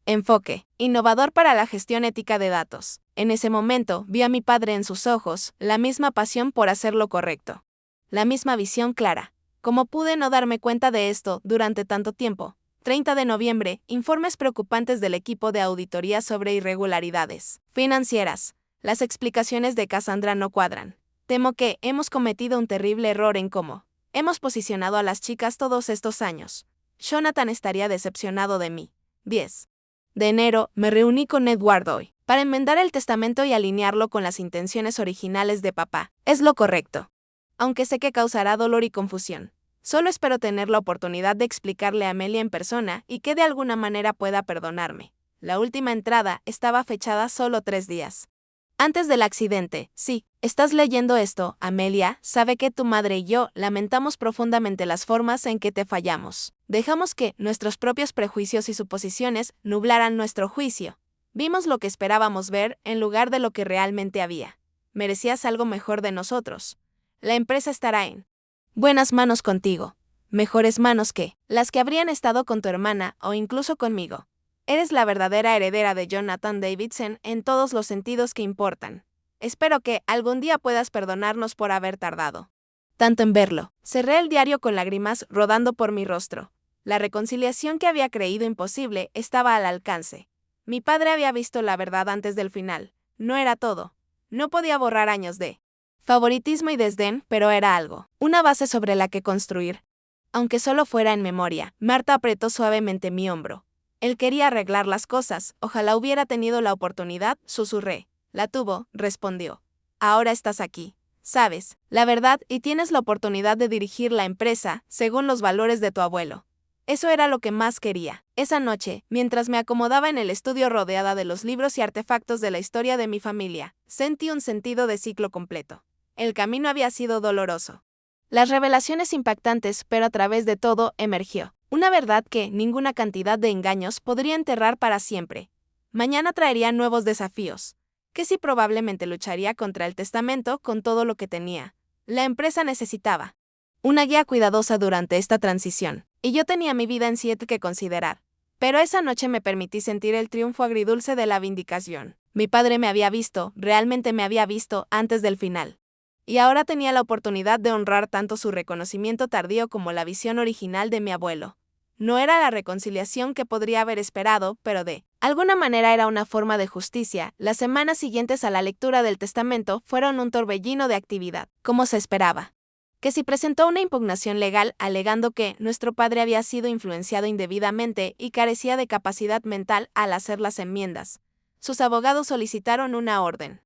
enfoque innovador para la gestión ética de datos. En ese momento vi a mi padre en sus ojos, la misma pasión por hacer lo correcto. La misma visión clara. ¿Cómo pude no darme cuenta de esto durante tanto tiempo? 30 de noviembre, informes preocupantes del equipo de auditoría sobre irregularidades financieras. Las explicaciones de Cassandra no cuadran. Temo que hemos cometido un terrible error en cómo hemos posicionado a las chicas todos estos años. Jonathan estaría decepcionado de mí. 10 de enero, me reuní con Edward hoy para enmendar el testamento y alinearlo con las intenciones originales de papá. Es lo correcto. Aunque sé que causará dolor y confusión. Solo espero tener la oportunidad de explicarle a Amelia en persona y que de alguna manera pueda perdonarme. La última entrada estaba fechada solo 3 días antes del accidente. Sí, estás leyendo esto, Amelia, sabe que tu madre y yo lamentamos profundamente las formas en que te fallamos. Dejamos que nuestros propios prejuicios y suposiciones nublaran nuestro juicio. Vimos lo que esperábamos ver en lugar de lo que realmente había. Merecías algo mejor de nosotros. La empresa estará en buenas manos contigo. Mejores manos que las que habrían estado con tu hermana o incluso conmigo. Eres la verdadera heredera de Jonathan Davidson en todos los sentidos que importan. Espero que algún día puedas perdonarnos por haber tardado tanto en verlo. Cerré el diario con lágrimas rodando por mi rostro. La reconciliación que había creído imposible estaba al alcance. Mi padre había visto la verdad antes del final. No era todo. No podía borrar años de favoritismo y desdén, pero era algo. Una base sobre la que construir. Aunque solo fuera en memoria, Marta apretó suavemente mi hombro. Él quería arreglar las cosas, ojalá hubiera tenido la oportunidad, susurré. La tuvo, respondió. Ahora estás aquí. Sabes la verdad y tienes la oportunidad de dirigir la empresa según los valores de tu abuelo. Eso era lo que más quería. Esa noche, mientras me acomodaba en el estudio rodeada de los libros y artefactos de la historia de mi familia, sentí un sentido de ciclo completo. El camino había sido doloroso. Las revelaciones impactantes, pero a través de todo emergió una verdad que ninguna cantidad de engaños podría enterrar para siempre. Mañana traería nuevos desafíos. Que sí, probablemente lucharía contra el testamento con todo lo que tenía. La empresa necesitaba una guía cuidadosa durante esta transición, y yo tenía mi vida en Seattle que considerar. Pero esa noche me permití sentir el triunfo agridulce de la vindicación. Mi padre me había visto, realmente me había visto, antes del final. Y ahora tenía la oportunidad de honrar tanto su reconocimiento tardío como la visión original de mi abuelo. No era la reconciliación que podría haber esperado, pero de Alguna manera era una forma de justicia. Las semanas siguientes a la lectura del testamento fueron un torbellino de actividad, como se esperaba. Casey presentó una impugnación legal alegando que nuestro padre había sido influenciado indebidamente y carecía de capacidad mental al hacer las enmiendas. Sus abogados solicitaron una orden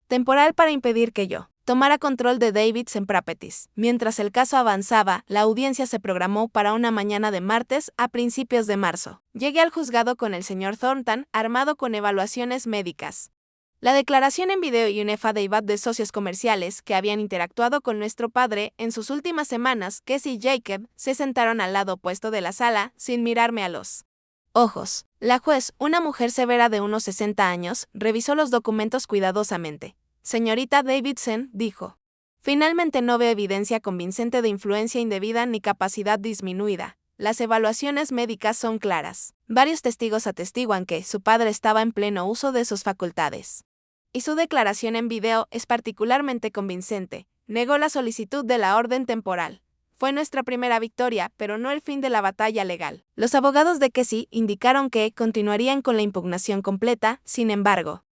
temporal para impedir que yo tomara control de Davidson Properties. Mientras el caso avanzaba, la audiencia se programó para una mañana de martes a principios de marzo. Llegué al juzgado con el señor Thornton, armado con evaluaciones médicas. La declaración en video y un affidavit de socios comerciales que habían interactuado con nuestro padre en sus últimas semanas. Casey y Jacob se sentaron al lado opuesto de la sala, sin mirarme a los ojos. La juez, una mujer severa de unos 60 años, revisó los documentos cuidadosamente. Señorita Davidson, dijo. Finalmente no veo evidencia convincente de influencia indebida ni capacidad disminuida. Las evaluaciones médicas son claras. Varios testigos atestiguan que su padre estaba en pleno uso de sus facultades. Y su declaración en video es particularmente convincente. Negó la solicitud de la orden temporal. Fue nuestra primera victoria, pero no el fin de la batalla legal. Los abogados de Casey indicaron que continuarían con la impugnación completa, sin embargo.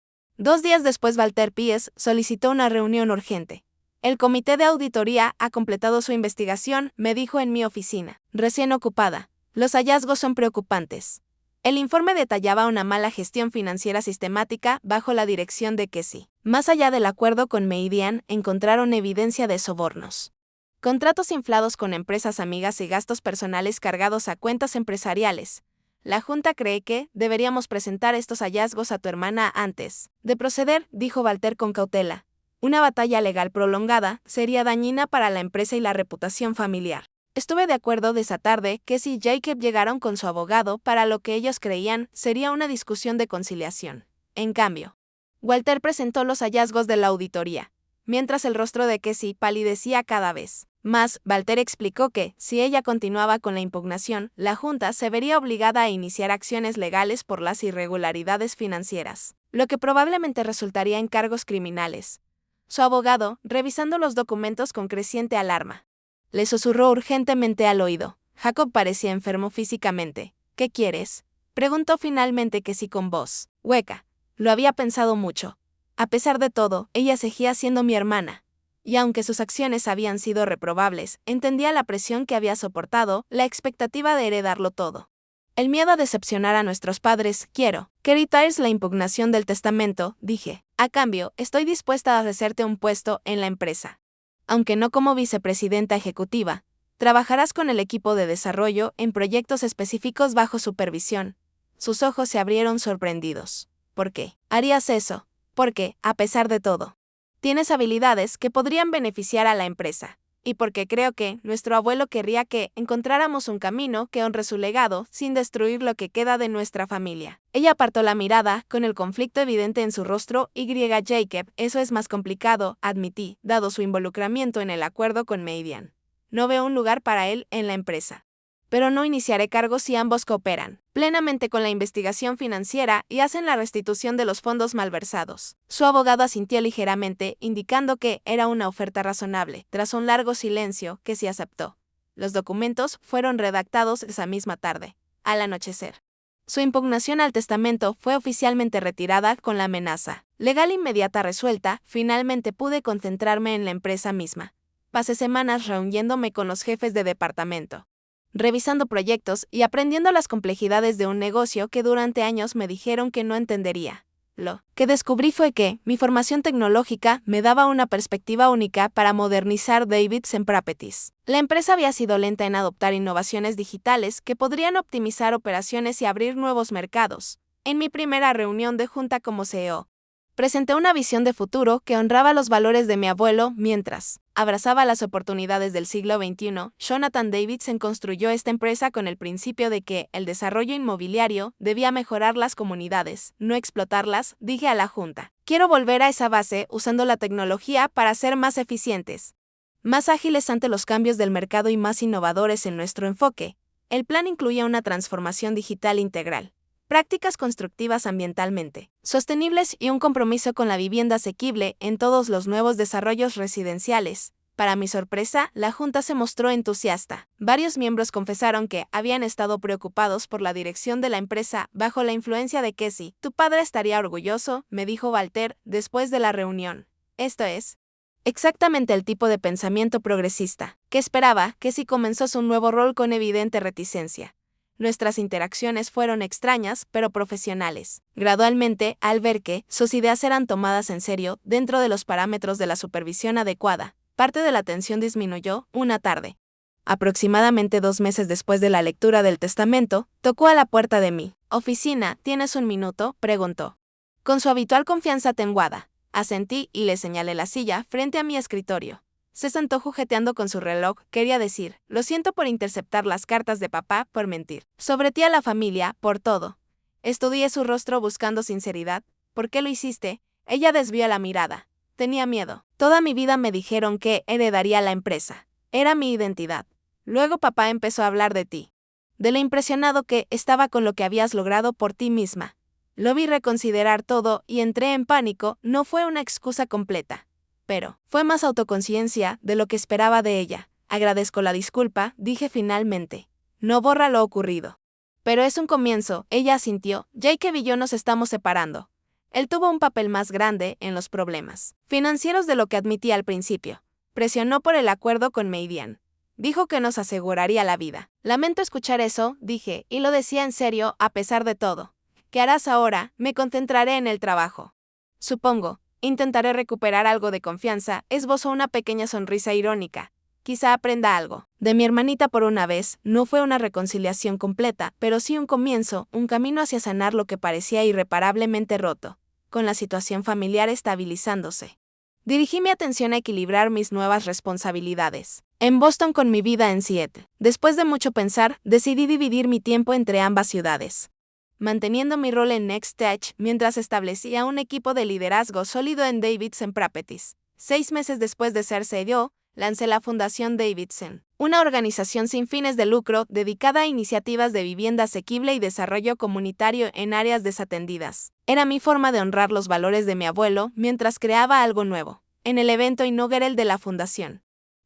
2 días después, Walter Pease solicitó una reunión urgente. El comité de auditoría ha completado su investigación, me dijo en mi oficina, recién ocupada. Los hallazgos son preocupantes. El informe detallaba una mala gestión financiera sistemática bajo la dirección de Casey. Más allá del acuerdo con Meridian, encontraron evidencia de sobornos. Contratos inflados con empresas amigas y gastos personales cargados a cuentas empresariales. La Junta cree que deberíamos presentar estos hallazgos a tu hermana antes de proceder, dijo Walter con cautela. Una batalla legal prolongada sería dañina para la empresa y la reputación familiar. Estuve de acuerdo de esa tarde que si Jacob llegaron con su abogado para lo que ellos creían sería una discusión de conciliación. En cambio, Walter presentó los hallazgos de la auditoría, mientras el rostro de Casey palidecía cada vez más. Walter explicó que, si ella continuaba con la impugnación, la Junta se vería obligada a iniciar acciones legales por las irregularidades financieras, lo que probablemente resultaría en cargos criminales. Su abogado, revisando los documentos con creciente alarma, le susurró urgentemente al oído. Jacob parecía enfermo físicamente. ¿Qué quieres?, preguntó finalmente Casey con voz hueca. Lo había pensado mucho. A pesar de todo, ella seguía siendo mi hermana. Y aunque sus acciones habían sido reprobables, entendía la presión que había soportado, la expectativa de heredarlo todo. El miedo a decepcionar a nuestros padres. Quiero que retires la impugnación del testamento, dije. A cambio, estoy dispuesta a ofrecerte un puesto en la empresa. Aunque no como vicepresidenta ejecutiva, trabajarás con el equipo de desarrollo en proyectos específicos bajo supervisión. Sus ojos se abrieron sorprendidos. ¿Por qué harías eso? Porque, a pesar de todo, tienes habilidades que podrían beneficiar a la empresa. Y porque creo que nuestro abuelo querría que encontráramos un camino que honre su legado sin destruir lo que queda de nuestra familia. Ella apartó la mirada, con el conflicto evidente en su rostro. Jacob, eso es más complicado, admití, dado su involucramiento en el acuerdo con Meridian. No veo un lugar para él en la empresa. Pero no iniciaré cargos si ambos cooperan plenamente con la investigación financiera y hacen la restitución de los fondos malversados. Su abogado asintió ligeramente, indicando que era una oferta razonable. Tras un largo silencio, Casey aceptó. Los documentos fueron redactados esa misma tarde, al anochecer. Su impugnación al testamento fue oficialmente retirada con la amenaza legal inmediata resuelta. Finalmente pude concentrarme en la empresa misma. Pasé semanas reuniéndome con los jefes de departamento, revisando proyectos y aprendiendo las complejidades de un negocio que durante años me dijeron que no entendería. Lo que descubrí fue que mi formación tecnológica me daba una perspectiva única para modernizar Davidson Properties. La empresa había sido lenta en adoptar innovaciones digitales que podrían optimizar operaciones y abrir nuevos mercados. En mi primera reunión de junta como CEO, presenté una visión de futuro que honraba los valores de mi abuelo mientras abrazaba las oportunidades del siglo XXI. Jonathan Davidson construyó esta empresa con el principio de que el desarrollo inmobiliario debía mejorar las comunidades, no explotarlas, dije a la Junta. Quiero volver a esa base usando la tecnología para ser más eficientes, más ágiles ante los cambios del mercado y más innovadores en nuestro enfoque. El plan incluía una transformación digital integral, prácticas constructivas ambientalmente sostenibles y un compromiso con la vivienda asequible en todos los nuevos desarrollos residenciales. Para mi sorpresa, la junta se mostró entusiasta. Varios miembros confesaron que habían estado preocupados por la dirección de la empresa bajo la influencia de Casey. Tu padre estaría orgulloso, me dijo Walter después de la reunión. Esto es exactamente el tipo de pensamiento progresista que esperaba. Casey comenzó su nuevo rol con evidente reticencia. Nuestras interacciones fueron extrañas, pero profesionales. Gradualmente, al ver que sus ideas eran tomadas en serio dentro de los parámetros de la supervisión adecuada, parte de la tensión disminuyó. Una tarde, aproximadamente 2 meses después de la lectura del testamento, tocó a la puerta de mi oficina. ¿Tienes un minuto?, preguntó. Con su habitual confianza atenuada, asentí y le señalé la silla frente a mi escritorio. Se sentó jugueteando con su reloj. Quería decir, lo siento por interceptar las cartas de papá, por mentir sobre ti a la familia, por todo. Estudié su rostro buscando sinceridad. ¿Por qué lo hiciste? Ella desvió la mirada. Tenía miedo. Toda mi vida me dijeron que heredaría la empresa. Era mi identidad. Luego papá empezó a hablar de ti. De lo impresionado que estaba con lo que habías logrado por ti misma. Lo vi reconsiderar todo y entré en pánico. No fue una excusa completa, pero fue más autoconciencia de lo que esperaba de ella. Agradezco la disculpa, dije finalmente. No borra lo ocurrido. Pero es un comienzo, ella asintió. Jacob y yo nos estamos separando. Él tuvo un papel más grande en los problemas financieros de lo que admití al principio. Presionó por el acuerdo con Meidian. Dijo que nos aseguraría la vida. Lamento escuchar eso, dije, y lo decía en serio a pesar de todo. ¿Qué harás ahora? Me concentraré en el trabajo. Supongo. Intentaré recuperar algo de confianza. Esbozó una pequeña sonrisa irónica. Quizá aprenda algo de mi hermanita por una vez. No fue una reconciliación completa, pero sí un comienzo, un camino hacia sanar lo que parecía irreparablemente roto, con la situación familiar estabilizándose. Dirigí mi atención a equilibrar mis nuevas responsabilidades. En Boston con mi vida en Seattle. Después de mucho pensar, decidí dividir mi tiempo entre ambas ciudades, manteniendo mi rol en Next Tech mientras establecía un equipo de liderazgo sólido en Davidson Properties. 6 meses después de ser CEO, lancé la Fundación Davidson, una organización sin fines de lucro dedicada a iniciativas de vivienda asequible y desarrollo comunitario en áreas desatendidas. Era mi forma de honrar los valores de mi abuelo mientras creaba algo nuevo. En el evento inaugural de la fundación,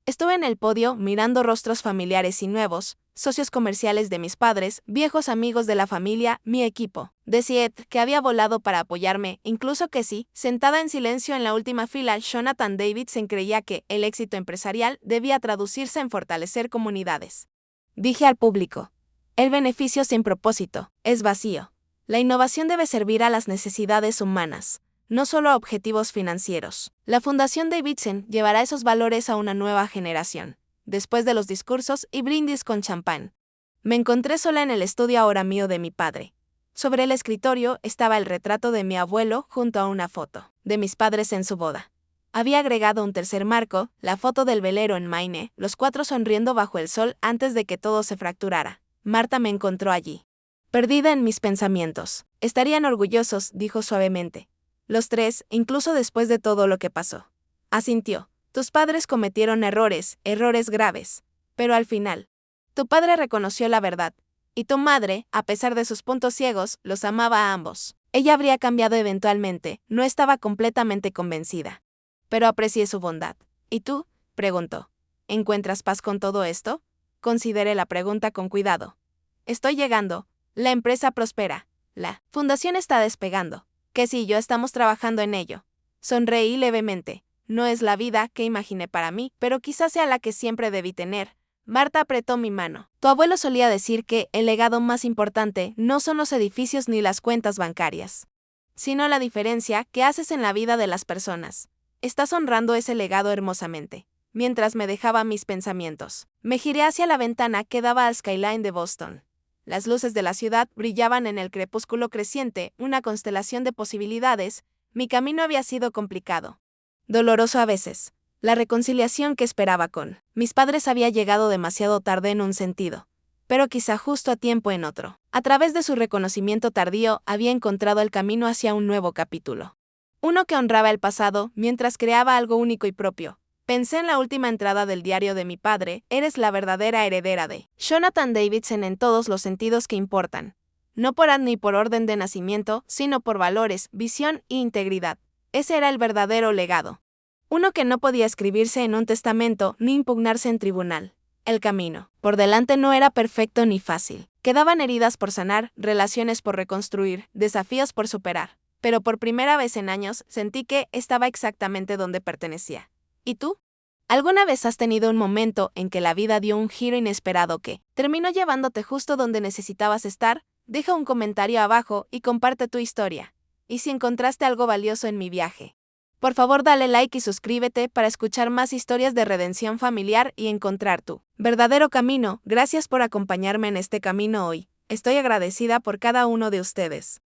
estuve en el podio mirando rostros familiares y nuevos, socios comerciales de mis padres, viejos amigos de la familia, mi equipo de Seattle que había volado para apoyarme, incluso Casey, sentada en silencio en la última fila. Jonathan Davidson creía que el éxito empresarial debía traducirse en fortalecer comunidades. Dije al público, el beneficio sin propósito es vacío. La innovación debe servir a las necesidades humanas, no solo a objetivos financieros. La Fundación Davidson llevará esos valores a una nueva generación. Después de los discursos y brindis con champán, me encontré sola en el estudio ahora mío de mi padre. Sobre el escritorio estaba el retrato de mi abuelo junto a una foto de mis padres en su boda. Había agregado un tercer marco, la foto del velero en Maine, los 4 sonriendo bajo el sol antes de que todo se fracturara. Marta me encontró allí, perdida en mis pensamientos. Estarían orgullosos, dijo suavemente. Los 3, incluso después de todo lo que pasó. Asintió. Tus padres cometieron errores graves. Pero al final, tu padre reconoció la verdad. Y tu madre, a pesar de sus puntos ciegos, los amaba a ambos. Ella habría cambiado eventualmente, no estaba completamente convencida. Pero aprecié su bondad. ¿Y tú?, preguntó. ¿Encuentras paz con todo esto? Consideré la pregunta con cuidado. Estoy llegando. La empresa prospera. La fundación está despegando. Casey y yo estamos trabajando en ello. Sonreí levemente. No es la vida que imaginé para mí, pero quizás sea la que siempre debí tener. Marta apretó mi mano. Tu abuelo solía decir que el legado más importante no son los edificios ni las cuentas bancarias, sino la diferencia que haces en la vida de las personas. Estás honrando ese legado hermosamente. Mientras me dejaba mis pensamientos, me giré hacia la ventana que daba al skyline de Boston. Las luces de la ciudad brillaban en el crepúsculo creciente, una constelación de posibilidades. Mi camino había sido complicado, doloroso a veces. La reconciliación que esperaba con mis padres había llegado demasiado tarde en un sentido, pero quizá justo a tiempo en otro. A través de su reconocimiento tardío, había encontrado el camino hacia un nuevo capítulo. Uno que honraba el pasado mientras creaba algo único y propio. Pensé en la última entrada del diario de mi padre, eres la verdadera heredera de Jonathan Davidson en todos los sentidos que importan. No por ni por orden de nacimiento, sino por valores, visión e integridad. Ese era el verdadero legado. Uno que no podía escribirse en un testamento ni impugnarse en tribunal. El camino por delante no era perfecto ni fácil. Quedaban heridas por sanar, relaciones por reconstruir, desafíos por superar. Pero por primera vez en años sentí que estaba exactamente donde pertenecía. ¿Y tú? ¿Alguna vez has tenido un momento en que la vida dio un giro inesperado que terminó llevándote justo donde necesitabas estar? Deja un comentario abajo y comparte tu historia. Y si encontraste algo valioso en mi viaje, por favor dale like y suscríbete para escuchar más historias de redención familiar y encontrar tu verdadero camino. Gracias por acompañarme en este camino hoy. Estoy agradecida por cada uno de ustedes.